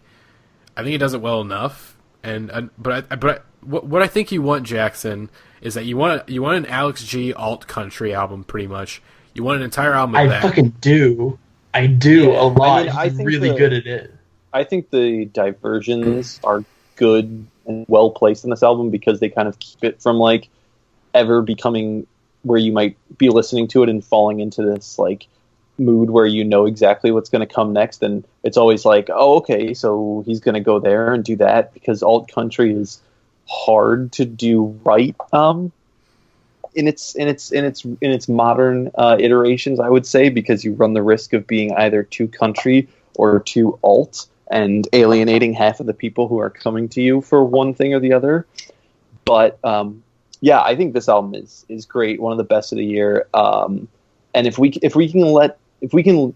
I think he does it well enough. But what I think you want, Jackson, is that you want an Alex G alt country album, pretty much. You want an entire album of that. I fucking do. I do a lot. I think he's really good at it. I think the diversions are good and well placed in this album because they kind of keep it from like ever becoming where you might be listening to it and falling into this like mood where you know exactly what's going to come next, and it's always like, oh, okay, so he's going to go there and do that, because alt country is hard to do right in its modern iterations, I would say, because you run the risk of being either too country or too alt and alienating half of the people who are coming to you for one thing or the other. But yeah, I think this album is great, one of the best of the year. And if we can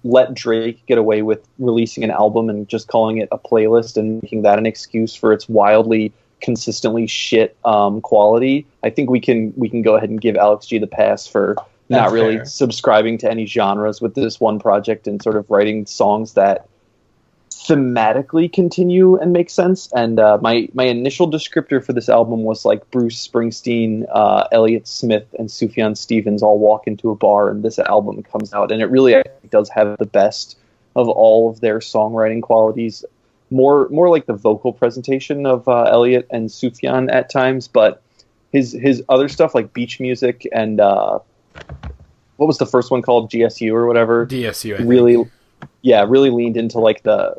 let Drake get away with releasing an album and just calling it a playlist and making that an excuse for its wildly consistently shit quality, I think we can go ahead and give Alex G the pass for not really subscribing to any genres with this one project and sort of writing songs that thematically continue and make sense. And my initial descriptor for this album was like Bruce Springsteen, Elliott Smith, and Sufjan Stevens all walk into a bar, and this album comes out, and it really I think, does have the best of all of their songwriting qualities. More like the vocal presentation of Elliott and Sufjan at times, but his other stuff like Beach Music and what was the first one called, GSU or whatever? DSU, I think. Really leaned into like the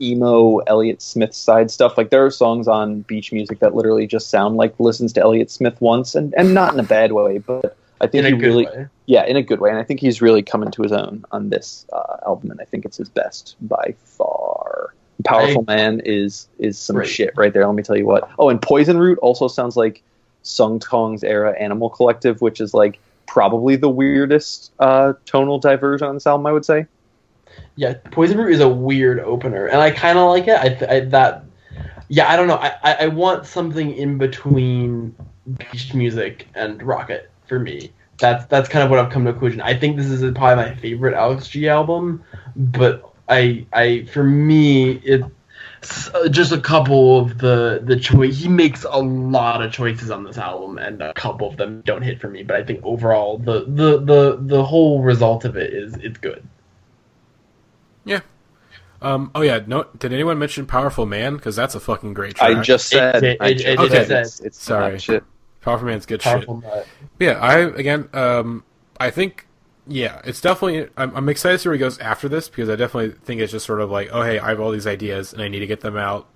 emo Elliott Smith side stuff. Like there are songs on Beach Music that literally just sound like listens to Elliott Smith once, and not in a bad way, but I think in a good way. And I think he's really coming to his own on this album, and I think it's his best by far. Powerful Man is some shit right there. Let me tell you what. Oh, and Poison Root also sounds like Sung Tong's era Animal Collective, which is like probably the weirdest tonal diversion on this album, I would say. Yeah, Poison Root is a weird opener, and I kind of like it. I don't know. I want something in between Beach Music and Rocket for me. That's kind of what I've come to a conclusion. I think this is probably my favorite Alex G album, but for me, it's just a couple of the choice. He makes a lot of choices on this album, and a couple of them don't hit for me. But I think overall, the whole result of it is it's good. Yeah. Did anyone mention Powerful Man? Because that's a fucking great track. I just said. It's sorry. Shit. Powerful Man's good Powerful shit. Nut. Yeah, I think, it's definitely. I'm excited to see where he goes after this, because I definitely think it's just sort of like, oh hey, I have all these ideas and I need to get them out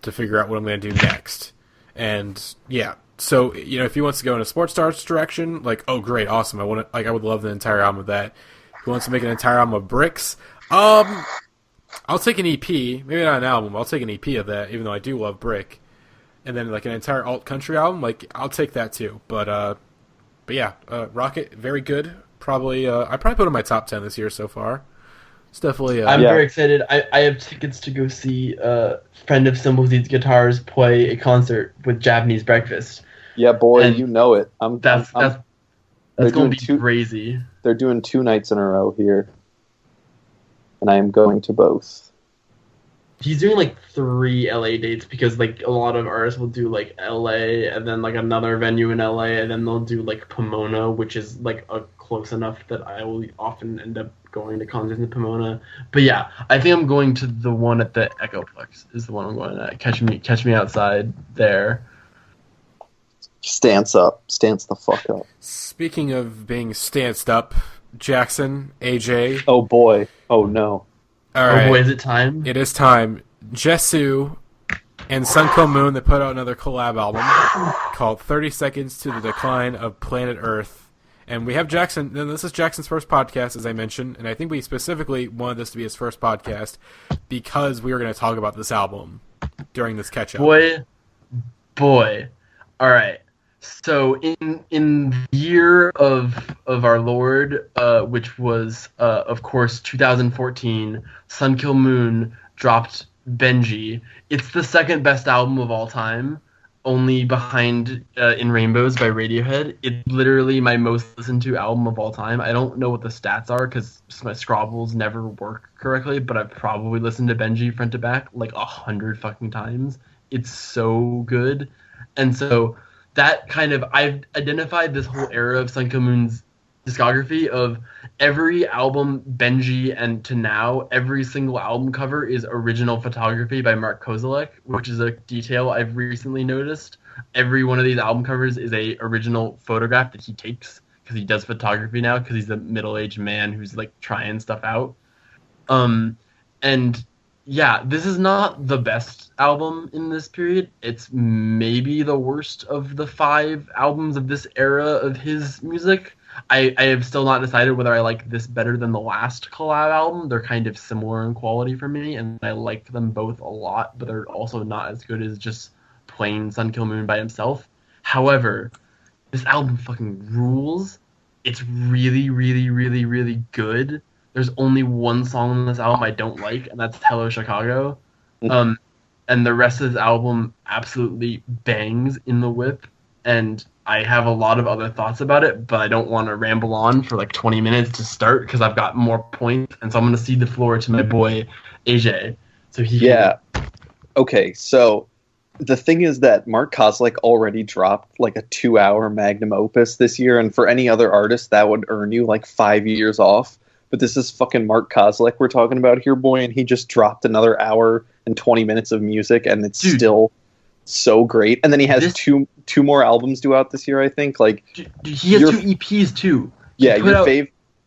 to figure out what I'm going to do next. And yeah, so if he wants to go in a sports stars direction, like, oh great, awesome. I would love the entire album of that. If he wants to make an entire album of Bricks. I'll take an EP, maybe not an album, I'll take an EP of that, even though I do love Brick. And then like an entire alt country album, like I'll take that too. But yeah, Rocket, very good. Probably I probably put it in my top 10 this year so far. It's definitely I'm very excited. I have tickets to go see a friend of Simpleseed's Guitars play a concert with Japanese Breakfast. Yeah, boy, and you know it. That's going to be crazy. They're doing 2 nights in a row here. And I am going to both. He's doing like 3 LA dates, because like a lot of artists will do like LA and then like another venue in LA, and then they'll do like Pomona, which is like close enough that I will often end up going to concerts in Pomona. But yeah, I think I'm going to the one at the Echoplex is the one I'm going to. Catch me outside there. Stance the fuck up. Speaking of being stanced up, Jackson, AJ. Oh boy. Oh no. All right. Oh boy, is it time? It is time. Jesu and Sun Kil Moon, they put out another collab album called 30 Seconds to the Decline of Planet Earth. And we have Jackson, and this is Jackson's first podcast, as I mentioned, and I think we specifically wanted this to be his first podcast because we were going to talk about this album during this catch-up. Boy. All right. So in the year of our Lord, which was of course 2014, Sun Kil Moon dropped Benji. It's the second best album of all time, only behind In Rainbows by Radiohead. It's literally my most listened to album of all time. I don't know what the stats are because my Scrabbles never work correctly, but I've probably listened to Benji front to back like 100 fucking times. It's so good. And so that kind of, I've identified this whole era of Sun Kil Moon's discography of every album, Benji, and to now, every single album cover is original photography by Mark Kozelek, which is a detail I've recently noticed. Every one of these album covers is a original photograph that he takes, because he does photography now, because he's a middle-aged man who's like trying stuff out. And yeah, this is not the best album in this period. It's maybe the worst of the 5 albums of this era of his music. I have still not decided whether I like this better than the last collab album. They're kind of similar in quality for me, and I like them both a lot, but they're also not as good as just plain Sun Kil Moon by himself. However, this album fucking rules. It's really, really, really, really good. There's only one song on this album I don't like, and that's Hello Chicago. And the rest of this album absolutely bangs in the whip, and I have a lot of other thoughts about it, but I don't want to ramble on for like 20 minutes to start because I've got more points, and so I'm going to cede the floor to my boy, AJ. So he Yeah. Okay, so the thing is that Mark Kozelek already dropped like a 2-hour magnum opus this year, and for any other artist, that would earn you like 5 years off. But this is fucking Mark Kozelek we're talking about here, boy, and he just dropped another hour and 20 minutes of music, and it's still so great. And then he has two more albums due out this year, I think. Like, he has 2 EPs too. Yeah,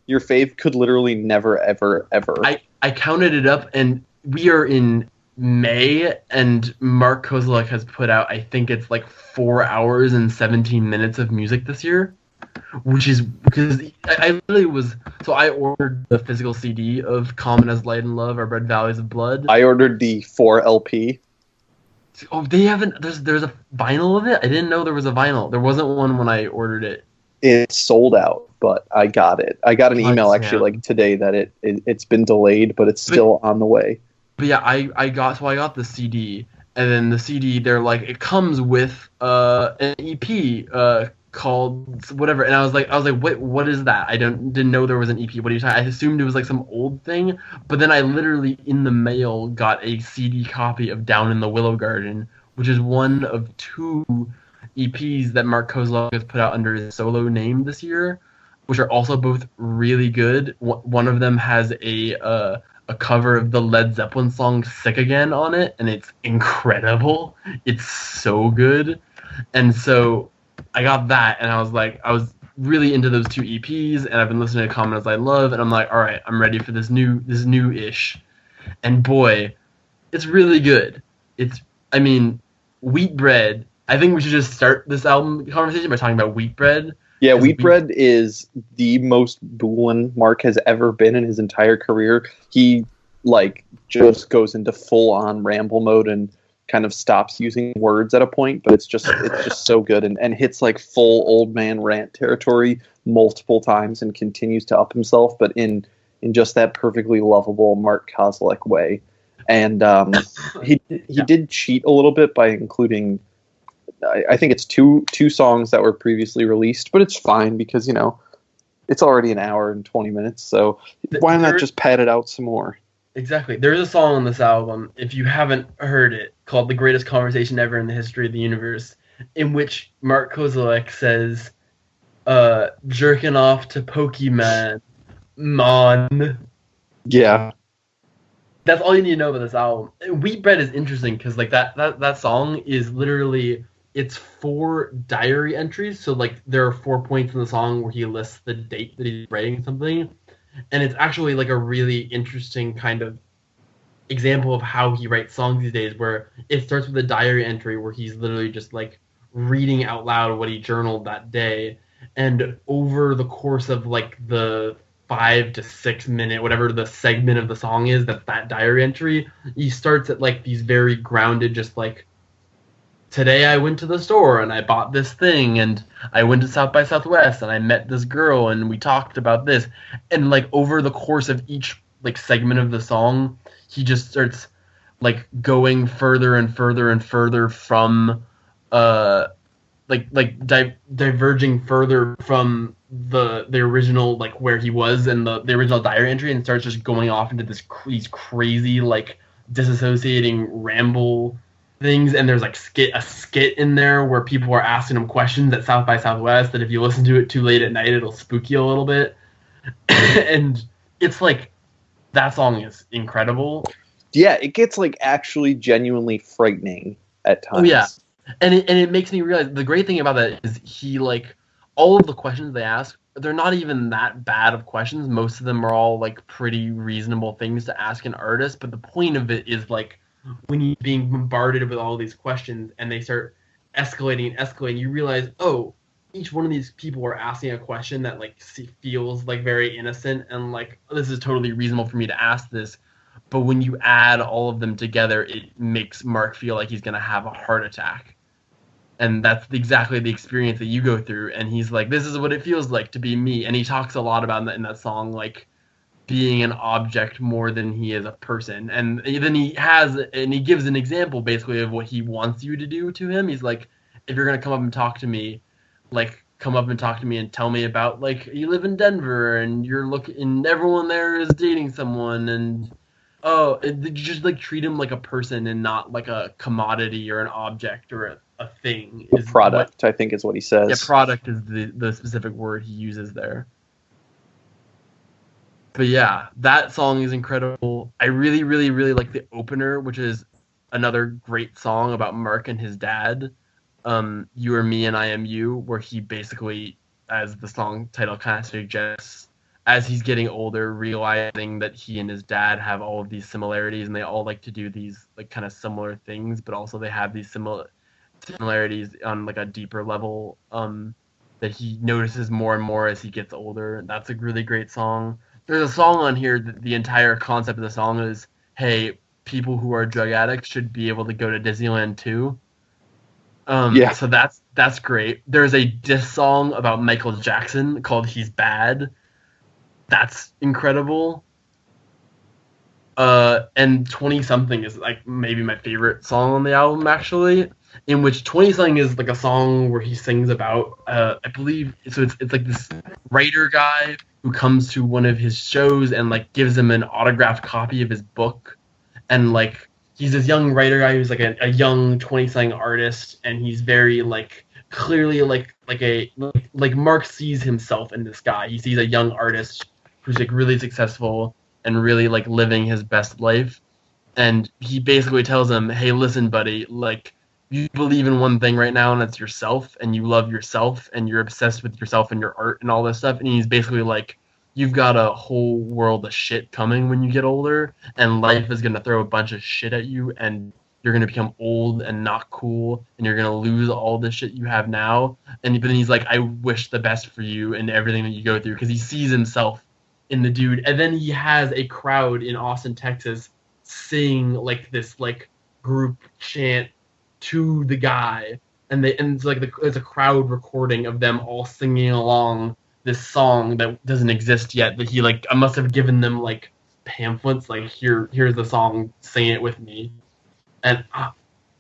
your fave could literally never, ever, ever. I counted it up, and we are in May, and Mark Kozelek has put out, I think it's like 4 hours and 17 minutes of music this year, which is because I literally was. So I ordered the physical CD of Common as Light and Love, Our Red Valleys of Blood. I ordered the 4 LP. Oh, they haven't. There's a vinyl of it. I didn't know there was a vinyl. There wasn't one when I ordered it. It's sold out, but I got it. I got an email actually like today that it's been delayed, but it's still on the way. But yeah, I got the CD, and then the CD, they're like, it comes with an EP called whatever, and I was like, wait, what is that? I didn't know there was an EP. What are you talking? I assumed it was like some old thing, but then I literally in the mail got a CD copy of Down in the Willow Garden, which is one of 2 EPs that Mark Kozelek has put out under his solo name this year, which are also both really good. One of them has a cover of the Led Zeppelin song "Sick Again" on it, and it's incredible. It's so good. And so I got that, and I was really into those 2 EPs, and I've been listening to Common as I Love, and I'm like, all right, I'm ready for this new-ish. And boy, it's really good. Wheat Bread. I think we should just start this album conversation by talking about Wheat Bread. Yeah, Wheat Bread is the most Boolin Mark has ever been in his entire career. He just goes into full-on ramble mode and kind of stops using words at a point, but it's just so good and hits like full old man rant territory multiple times and continues to up himself, but in just that perfectly lovable Mark Kozelek way. And he did cheat a little bit by including, I think it's two songs that were previously released, but it's fine because, it's already an hour and 20 minutes, so why not just pad it out some more? Exactly. There's a song on this album, if you haven't heard it, called The Greatest Conversation Ever in the History of the Universe, in which Mark Kozelek says, jerking off to Pokemon, Mon. Yeah. That's all you need to know about this album. Wheat Bread is interesting because that song is literally, it's 4 diary entries. So there are 4 points in the song where he lists the date that he's writing something. And it's actually like a really interesting kind of example of how he writes songs these days, where it starts with a diary entry where he's literally just reading out loud what he journaled that day. And over the course of the 5 to 6 minute, whatever the segment of the song is, that diary entry, he starts at these very grounded, just today I went to the store and I bought this thing, and I went to South by Southwest and I met this girl and we talked about this. And over the course of each segment of the song, he just starts going further and further and further from diverging further from the original where he was and the original diary entry, and starts just going off into these crazy disassociating ramble things. And there's a skit in there where people are asking him questions at South by Southwest that if you listen to it too late at night, it'll spook you a little bit. And it's that song is incredible. Yeah, it gets actually genuinely frightening at times. Oh yeah. And it makes me realize the great thing about that is he all of the questions they ask, they're not even that bad of questions. Most of them are all pretty reasonable things to ask an artist, but the point of it is when you're being bombarded with all these questions and they start escalating, you realize, oh, each one of these people are asking a question that feels very innocent and this is totally reasonable for me to ask this. But when you add all of them together, it makes Mark feel like he's going to have a heart attack. And that's exactly the experience that you go through. And he's like, this is what it feels like to be me. And he talks a lot about that in that song, being an object more than he is a person. And then he gives an example basically of what he wants you to do to him. He's like, if you're going to come up and talk to me, come up and talk to me and tell me about you live in Denver and you're looking and everyone there is dating someone and You just like treat him like a person and not like a commodity or an object or a thing. A product, I think is what he says. Yeah, product is the specific word he uses there. But yeah, that song is incredible. I really, really, really like the opener, which is another great song about Mark and his dad. You Are Me and I Am You, where he basically, as the song title kind of suggests, as he's getting older, realizing that he and his dad have all of these similarities, and they all like to do these like kind of similar things, but also they have these similarities on like a deeper level that he notices more and more as he gets older. That's a really great song. There's a song on here that the entire concept of the song is, hey, people who are drug addicts should be able to go to Disneyland too. So that's great. There's a diss song about Michael Jackson called He's Bad. That's incredible. And 20-something is like maybe my favorite song on the album, actually, in which 20-something is like a song where he sings about, I believe, so it's like this writer guy who comes to one of his shows and like gives him an autographed copy of his book. And like, he's this young writer guy who's like a young 20-something artist, and he's very like clearly like Mark sees himself in this guy. He sees a young artist who's like really successful and really like living his best life. And he basically tells him, hey, listen, buddy, like, you believe in one thing right now, and it's yourself, and you love yourself, and you're obsessed with yourself and your art and all this stuff. And he's basically like, you've got a whole world of shit coming when you get older, and life is going to throw a bunch of shit at you, and you're going to become old and not cool, and you're going to lose all the shit you have now. But then he's like, I wish the best for you and everything that you go through, because he sees himself in the dude. And then he has a crowd in Austin, Texas sing like this like group chant to the guy, and it's like there's a crowd recording of them all singing along this song that doesn't exist yet, that he like, I must have given them like pamphlets like, here's the song, sing it with me. And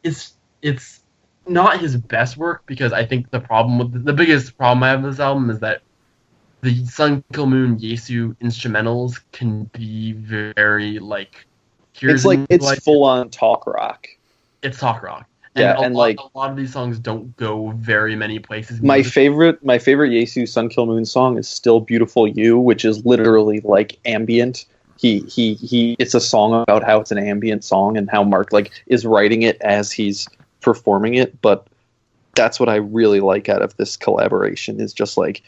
it's not his best work, because I think the biggest problem I have with this album is that the Sun Kil Moon Yesu instrumentals can be very like, it's full on talk rock. It's talk rock. And a lot of these songs don't go very many places. My favorite Yesu Sun Kil Moon song is Still Beautiful You, which is literally like ambient. It's a song about how it's an ambient song and how Mark like is writing it as he's performing it. But that's what I really like out of this collaboration, is just like,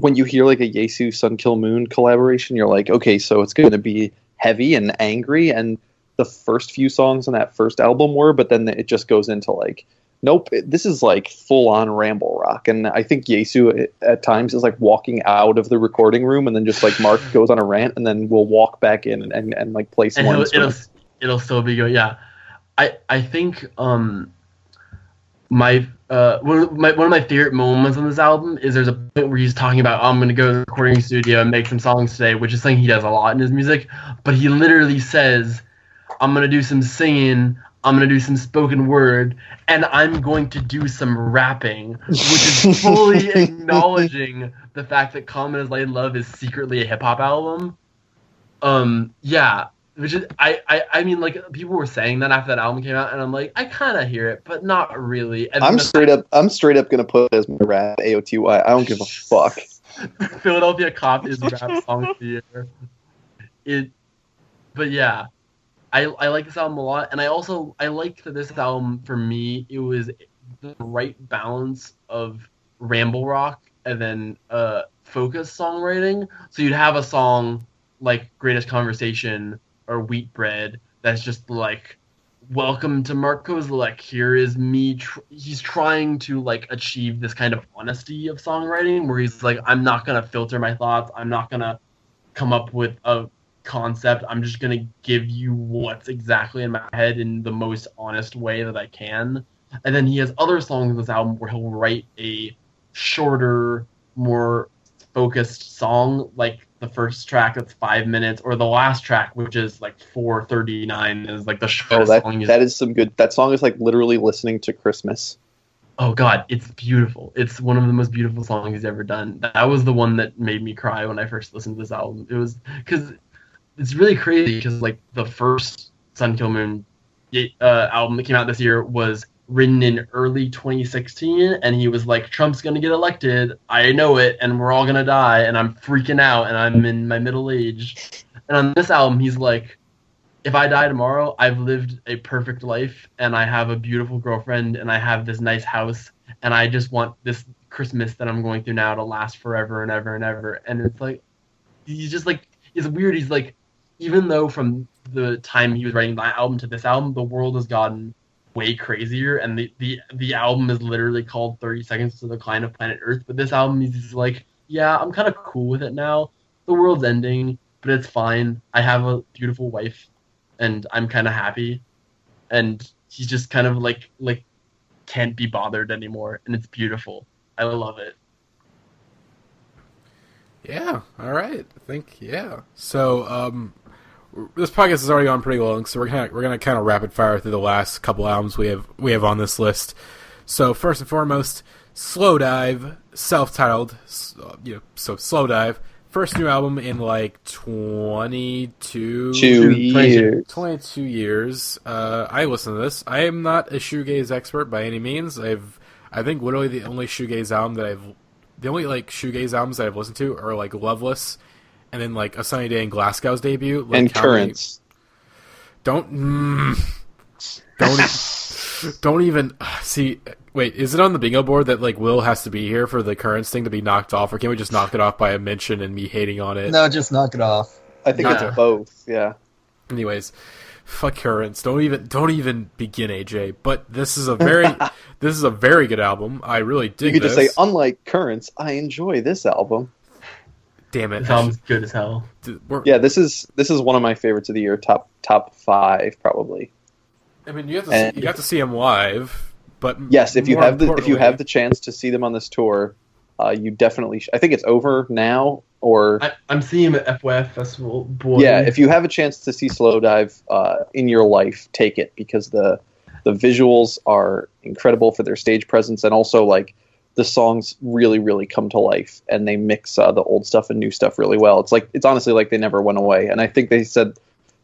when you hear like a Yesu Sun Kil Moon collaboration, you're like, okay, so it's going to be heavy and angry, and the first few songs on that first album were, but then it just goes into like, nope, this is like full on ramble rock. And I think Yesu at times is like walking out of the recording room, and then just like Mark goes on a rant, and then we'll walk back in and like play some more. It'll still be good. Yeah. I think one of my favorite moments on this album is there's a point where he's talking about, I'm going to go to the recording studio and make some songs today, which is something he does a lot in his music. But he literally says, I'm going to do some singing, I'm going to do some spoken word, and I'm going to do some rapping, which is fully acknowledging the fact that Common as Light Love is secretly a hip-hop album. Yeah, which is, I mean, like, people were saying that after that album came out, and I'm like, I kind of hear it, but not really. And I'm straight up going to put it as my rap, AOTY. I don't give a fuck. Philadelphia Cop is rap song of the year. But yeah. I like this album a lot, and I like that this album, for me, it was the right balance of ramble rock and then focused songwriting. So you'd have a song like Greatest Conversation or Wheat Bread that's just like, welcome to Mark Kozelek, here is me. He's trying to like achieve this kind of honesty of songwriting where he's like, I'm not going to filter my thoughts, I'm not going to come up with a concept, I'm just gonna give you what's exactly in my head in the most honest way that I can. And then he has other songs in this album where he'll write a shorter, more focused song, like the first track that's 5 minutes, or the last track, which is like 4:39, is like the shortest song. That is some good. That song is like literally listening to Christmas. Oh God, it's beautiful. It's one of the most beautiful songs he's ever done. That was the one that made me cry when I first listened to this album. It was because it's really crazy because like the first Kil Moon album that came out this year was written in early 2016, and he was like, Trump's gonna get elected, I know it, and we're all gonna die, and I'm freaking out, and I'm in my middle age. And on this album, he's like, if I die tomorrow, I've lived a perfect life, and I have a beautiful girlfriend, and I have this nice house, and I just want this Christmas that I'm going through now to last forever and ever and ever. And it's like, he's just like, it's weird. He's like, even though from the time he was writing that album to this album, the world has gotten way crazier, and the album is literally called 30 Seconds to the Decline of Planet Earth. But this album, he's just like, yeah, I'm kind of cool with it now. The world's ending, but it's fine. I have a beautiful wife, and I'm kind of happy. And he's just kind of like can't be bothered anymore, and it's beautiful. I love it. Yeah. All right. I think So, this podcast has already gone pretty long, so we're gonna kind of rapid fire through the last couple albums we have on this list. So first and foremost, Slow Dive, self-titled. So Slow Dive, first new album in like 22 years. 22 years. I listen to this. I am not a shoegaze expert by any means. I think literally the only shoegaze albums that I've listened to are like Loveless, and then like A Sunny Day in Glasgow's debut, like, and Currents. Don't even see. Wait, is it on the bingo board that like Will has to be here for the Currents thing to be knocked off, or can we just knock it off by a mention and me hating on it? No, just knock it off. I think it's both. Yeah. Anyways, fuck Currents. Don't even begin, AJ. But this is a very good album. I really dig. You could just say, unlike Currents, I enjoy this album. Damn it! It sounds good as hell. Yeah, this is one of my favorites of the year. Top 5 probably. I mean, you have to see him live, but yes, if you have the chance to see them on this tour, you definitely. I think it's over now, or I'm seeing him at FYF Festival. Boy. Yeah, if you have a chance to see Slow Dive in your life, take it, because the visuals are incredible for their stage presence, and also like the songs really, really come to life, and they mix the old stuff and new stuff really well. It's honestly like they never went away, and I think they've said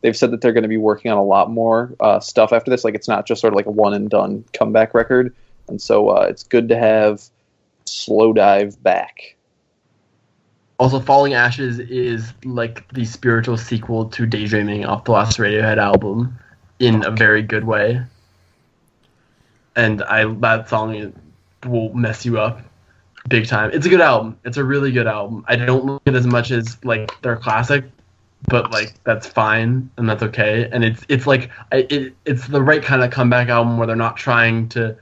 that they're going to be working on a lot more stuff after this. Like, it's not just sort of like a one and done comeback record, and so it's good to have Slow Dive back. Also, Falling Ashes is like the spiritual sequel to Daydreaming off the last Radiohead album in a very good way, and that song will mess you up big time. It's a good album. It's a really good album. I don't like it as much as like their classic, but like that's fine and that's okay. And it's like it's the right kind of comeback album where they're not trying to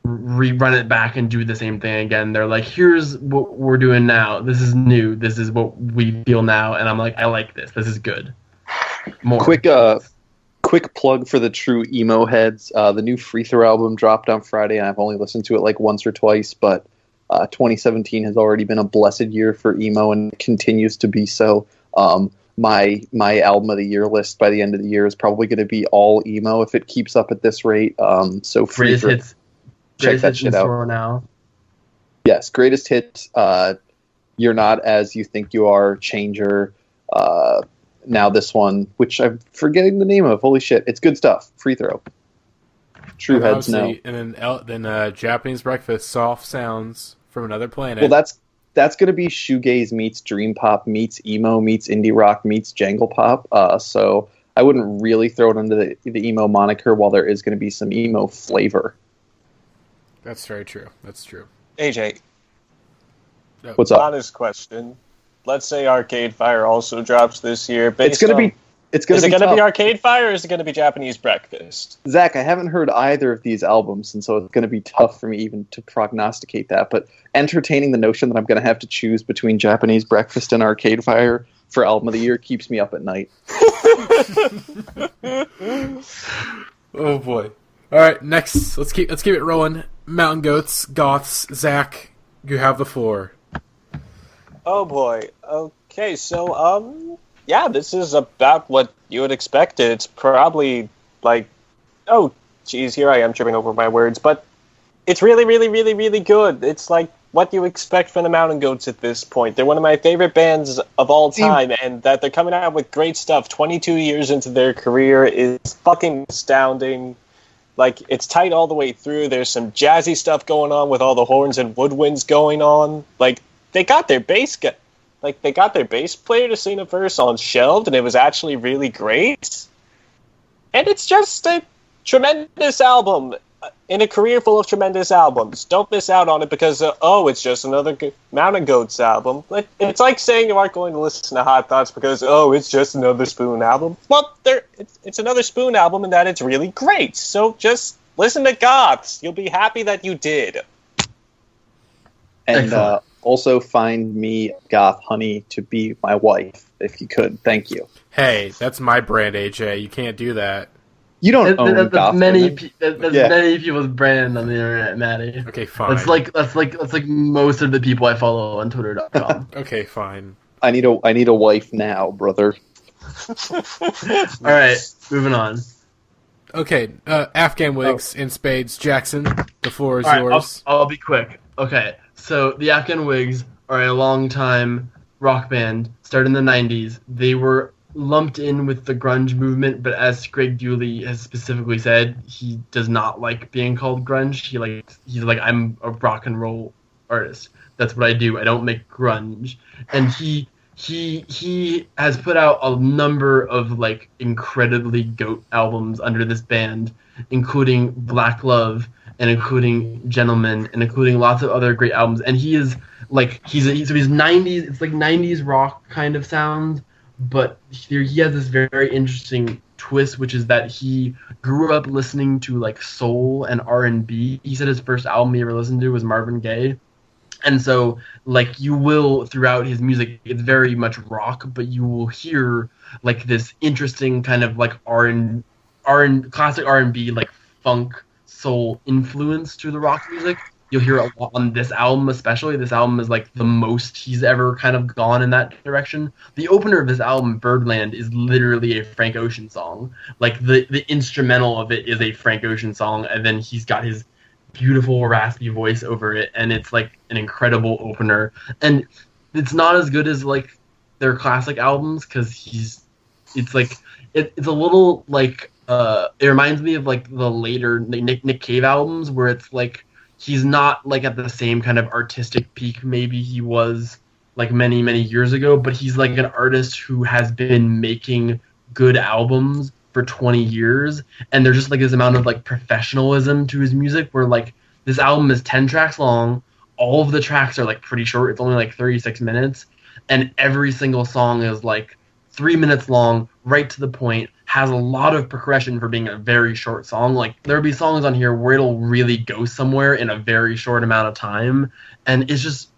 rerun it back and do the same thing again. They're like, here's what we're doing now. This is new. This is what we feel now. And I'm like, I like this. This is good. More. Quick plug for the true emo heads. The new Free Throw album dropped on Friday, and I've only listened to it like once or twice, but 2017 has already been a blessed year for emo and continues to be so. My album of the year list by the end of the year is probably going to be all emo if it keeps up at this rate. So Free Throw, check that shit out. Now. Yes, greatest hits. You're Not As You Think You Are, Changer. Now this one, which I'm forgetting the name of. Holy shit, it's good stuff. Free Throw. True heads know. And then Japanese Breakfast, Soft Sounds from Another Planet. Well, that's going to be shoegaze meets dream pop meets emo meets indie rock meets jangle pop. So I wouldn't really throw it under the emo moniker, while there is going to be some emo flavor. That's very true. That's true. AJ, what's up? Honest question. Let's say Arcade Fire also drops this year. It's going to be Arcade Fire, or is it going to be Japanese Breakfast? Zach, I haven't heard either of these albums, and so it's going to be tough for me even to prognosticate that. But entertaining the notion that I'm going to have to choose between Japanese Breakfast and Arcade Fire for album of the year keeps me up at night. Oh boy! All right, next, let's keep it rolling. Mountain Goths. Zach, you have the floor. Oh boy. Okay, so yeah, this is about what you would expect. It's probably like, oh geez, here I am tripping over my words, but it's really, really, really, really good. It's like what you expect from the Mountain Goats at this point. They're one of my favorite bands of all time, and that they're coming out with great stuff 22 years into their career is fucking astounding. Like, it's tight all the way through. There's some jazzy stuff going on with all the horns and woodwinds going on. Like, they got their bass player to sing a verse on Shelved, and it was actually really great. And it's just a tremendous album in a career full of tremendous albums. Don't miss out on it because, it's just another Mountain Goats album. It's like saying you aren't going to listen to Hot Thoughts because, it's just another Spoon album. Well, it's another Spoon album in that it's really great. So just listen to Goths. You'll be happy that you did. And also find me Goth Honey to be my wife, if you could. Thank you. Hey, that's my brand, AJ. You can't do that. You don't own Goth many people's brand on the internet, Matty. Okay, fine. That's like most of the people I follow on Twitter.com. Okay, fine. I need a wife now, brother. All right, moving on. Okay, Afghan Wigs in spades. Jackson, the floor is yours. I'll be quick. Okay, so the Afghan Wigs are a long-time rock band, started in the 90s. They were lumped in with the grunge movement, but as Greg Dooley has specifically said, he does not like being called grunge. He's like, I'm a rock and roll artist. That's what I do. I don't make grunge. And he has put out a number of like incredibly goat albums under this band, including Black Love and including Gentleman and including lots of other great albums. And he is like he's 90s. It's like 90s rock kind of sound. But he has this very interesting twist, which is that he grew up listening to like soul and R&B. He said his first album he ever listened to was Marvin Gaye. And so, like, you will, throughout his music, it's very much rock, but you will hear like this interesting kind of like classic R&B, like funk, soul influence to the rock music. You'll hear a lot on this album, especially. This album is like the most he's ever kind of gone in that direction. The opener of this album, Birdland, is literally a Frank Ocean song. Like the instrumental of it is a Frank Ocean song, and then he's got his beautiful raspy voice over it, and it's like an incredible opener. And it's not as good as like their classic albums because it's a little like it reminds me of like the later Nick Cave albums where it's like he's not like at the same kind of artistic peak maybe he was like many years ago, but he's like an artist who has been making good albums for 20 years, and there's just like this amount of like professionalism to his music where like this album is 10 tracks long. All of the tracks are like pretty short. It's only like 36 minutes, and every single song is like 3 minutes long, right to the point, has a lot of progression for being a very short song. Like there'll be songs on here where it'll really go somewhere in a very short amount of time, and it's just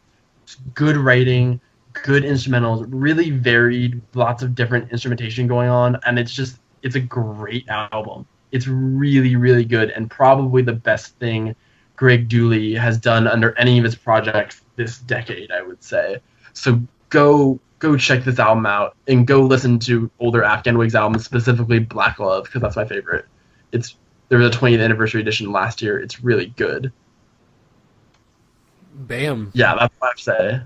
good writing, good instrumentals, really varied, lots of different instrumentation going on, and it's a great album. It's really, really good, and probably the best thing Greg Dooley has done under any of his projects this decade, I would say. So go check this album out, and go listen to older Afghan Wigs albums, specifically Black Love, because that's my favorite. There was a 20th anniversary edition last year. It's really good. Bam. Yeah, that's what I say.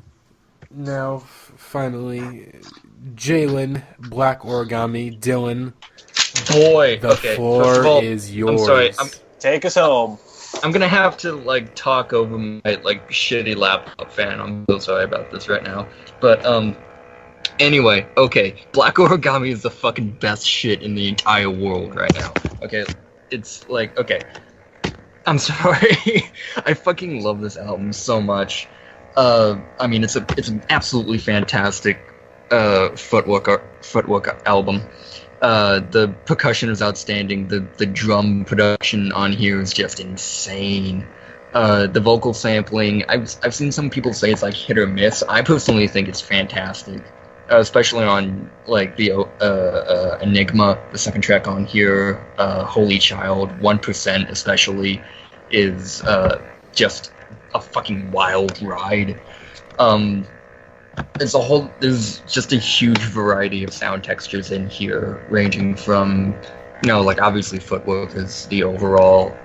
Now, finally, Jalen, Black Origami, Dylan. Boy, the floor is yours. I'm sorry. Take us home. I'm gonna have to like talk over my like shitty laptop fan. I'm so sorry about this right now. But anyway, okay. Black Origami is the fucking best shit in the entire world right now. Okay, it's like okay. I'm sorry. I fucking love this album so much. I mean, it's an absolutely fantastic footwork album. The percussion is outstanding. The drum production on here is just insane. The vocal sampling, I've seen some people say it's like hit or miss. I personally think it's fantastic, especially on like the Enigma, the second track on here. Holy Child, 1% especially, is just a fucking wild ride. There's just a huge variety of sound textures in here, ranging from, like obviously footwork is the overall,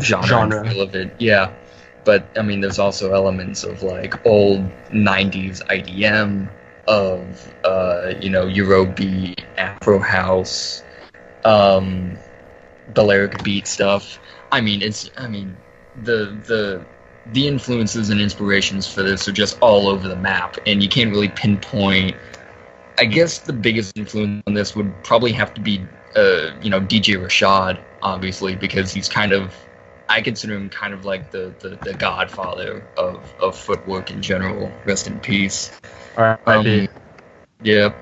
genre feel of it, yeah. but I mean, there's also elements of like old '90s IDM, of Eurobeat, Afro House, Balearic beat stuff. I mean, the influences and inspirations for this are just all over the map, and you can't really pinpoint. I guess the biggest influence on this would probably have to be, DJ Rashad, obviously, because he's I consider him kind of like the godfather of footwork in general. Rest in peace. R.I.P. Yeah.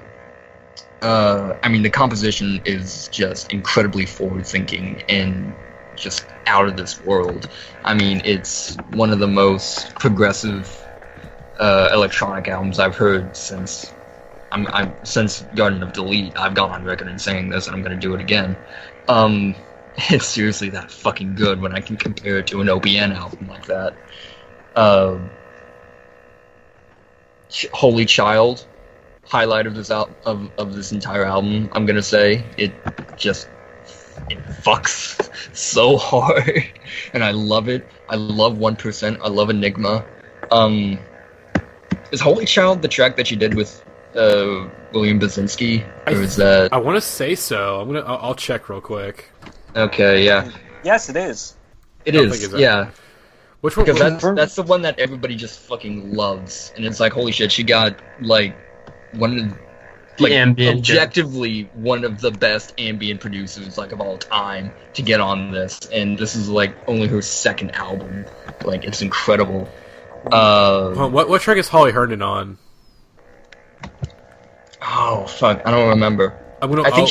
The composition is just incredibly forward-thinking and just out of this world. I mean, it's one of the most progressive electronic albums I've heard since since Garden of Delete. I've gone on record in saying this, and I'm gonna do it again. It's seriously that fucking good when I can compare it to an OPN album like that. Holy Child, highlight of this of this entire album. I'm gonna say it fucks so hard, and I love it. I love 1%. I love Enigma. Is Holy Child the track that you did with William Basinski, or is that? I want to say so. I'll check real quick. Okay, yeah. Yes, it is. It is. Yeah. Which one? Because that's the one that everybody just fucking loves, and it's like, holy shit, she got like one of objectively one of the best ambient producers like of all time to get on this, and this is like only her second album. Like, it's incredible. What track is Holly Herndon on? Oh fuck, I don't remember. I think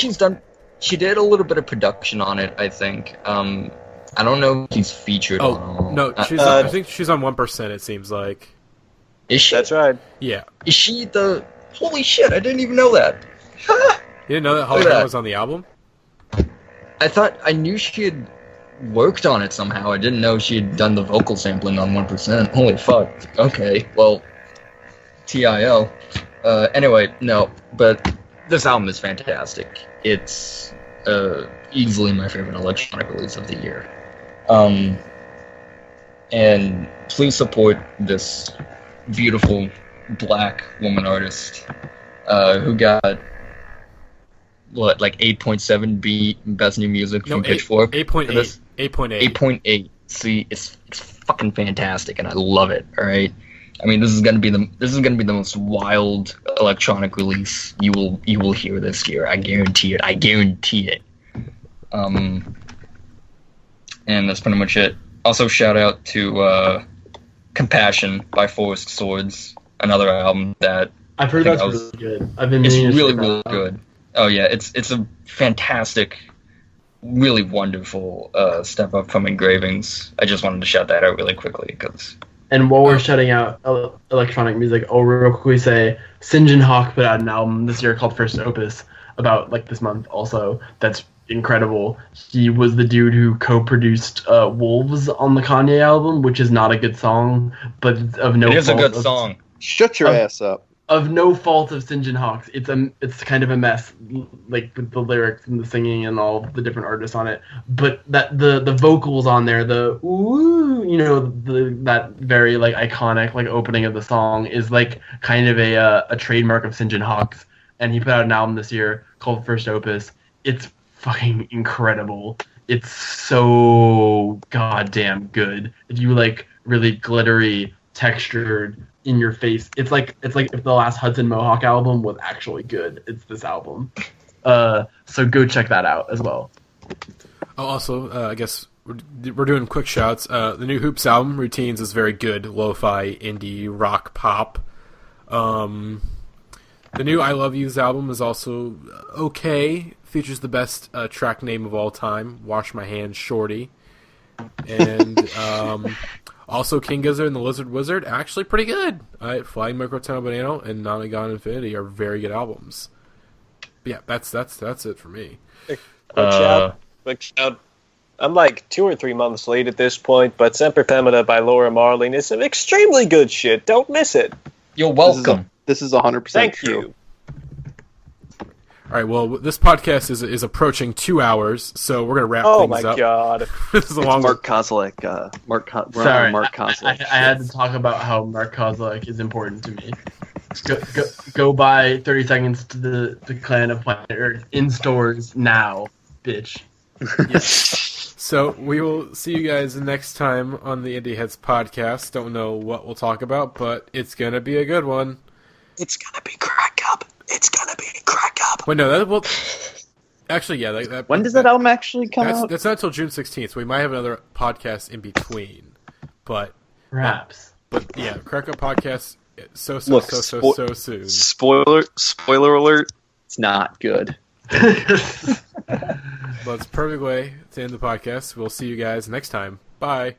she did a little bit of production on it, I think. I don't know if she's featured on. No, I think she's on 1%, it seems like. Is she? That's right. Yeah. Is she the... Holy shit, I didn't even know that. You didn't know that Holly Herndon was on the album? I knew she had worked on it somehow. I didn't know she had done the vocal sampling on 1%. Holy fuck. Okay, well, TIL. Anyway, no, but this album is fantastic. It's easily my favorite electronic release of the year. And please support this beautiful black woman artist who got like 8.7 beat best new music from Pitchfork. 8.8. 8.8. See, it's fucking fantastic, and I love it. All right. I mean, this is gonna be the most wild electronic release you will hear this year. I guarantee it. And that's pretty much it. Also, shout out to Compassion by Forest Swords, another album that I've heard that's really good. It's really good. Oh yeah, it's a fantastic, really wonderful step up from Engravings. I just wanted to shout that out really quickly because. And while we're shutting out electronic music, I'll real quickly say St. John Hawk put out an album this year called First Opus, about like this month also, that's incredible. He was the dude who co-produced Wolves on the Kanye album, which is not a good song, but of no fault. It is a good song. Shut your ass up. Of no fault of St. John Hawk's, it's kind of a mess, like with the lyrics and the singing and all the different artists on it. But that the vocals on there, the ooh, that very like iconic like opening of the song is like kind of a trademark of St. John Hawk's. And he put out an album this year called First Opus. It's fucking incredible. It's so goddamn good. If you like really glittery, textured, in your face, it's like if the last Hudson Mohawk album was actually good. It's this album. So go check that out as well. Oh, also, I guess we're doing quick shouts. The new Hoops album, Routines, is very good. Lo-fi, indie, rock, pop. The new I Love Yous album is also okay. Features the best track name of all time, Wash My Hands, Shorty. And also King Gizzard and the Lizard Wizard, actually pretty good. Flying Microtown Banana and Nanagon Infinity are very good albums. But yeah, that's it for me. Quick shout. I'm like 2 or 3 months late at this point, but Semper Femina by Laura Marling is some extremely good shit. Don't miss it. You're welcome. This is 100% Thank true. you. All right. Well, this podcast is approaching 2 hours, so we're gonna wrap Oh things my up. god. This is a long. Mark Kozelek. Sorry, Mark Kozelek. I had to talk about how Mark Kozelek is important to me. Go buy 30 seconds to the Clan of Planet Earth in stores now, bitch. So we will see you guys next time on the Indieheads podcast. Don't know what we'll talk about, but it's gonna be a good one. It's gonna be crack up. It's gonna be crack up. Wait, no, that will. Actually, yeah. When does that album actually come out? That's not until June 16th. So we might have another podcast in between, but Perhaps. But yeah, Crack Up podcast. So soon. Spoiler alert. It's not good. But it's a perfect way to end the podcast. We'll see you guys next time. Bye.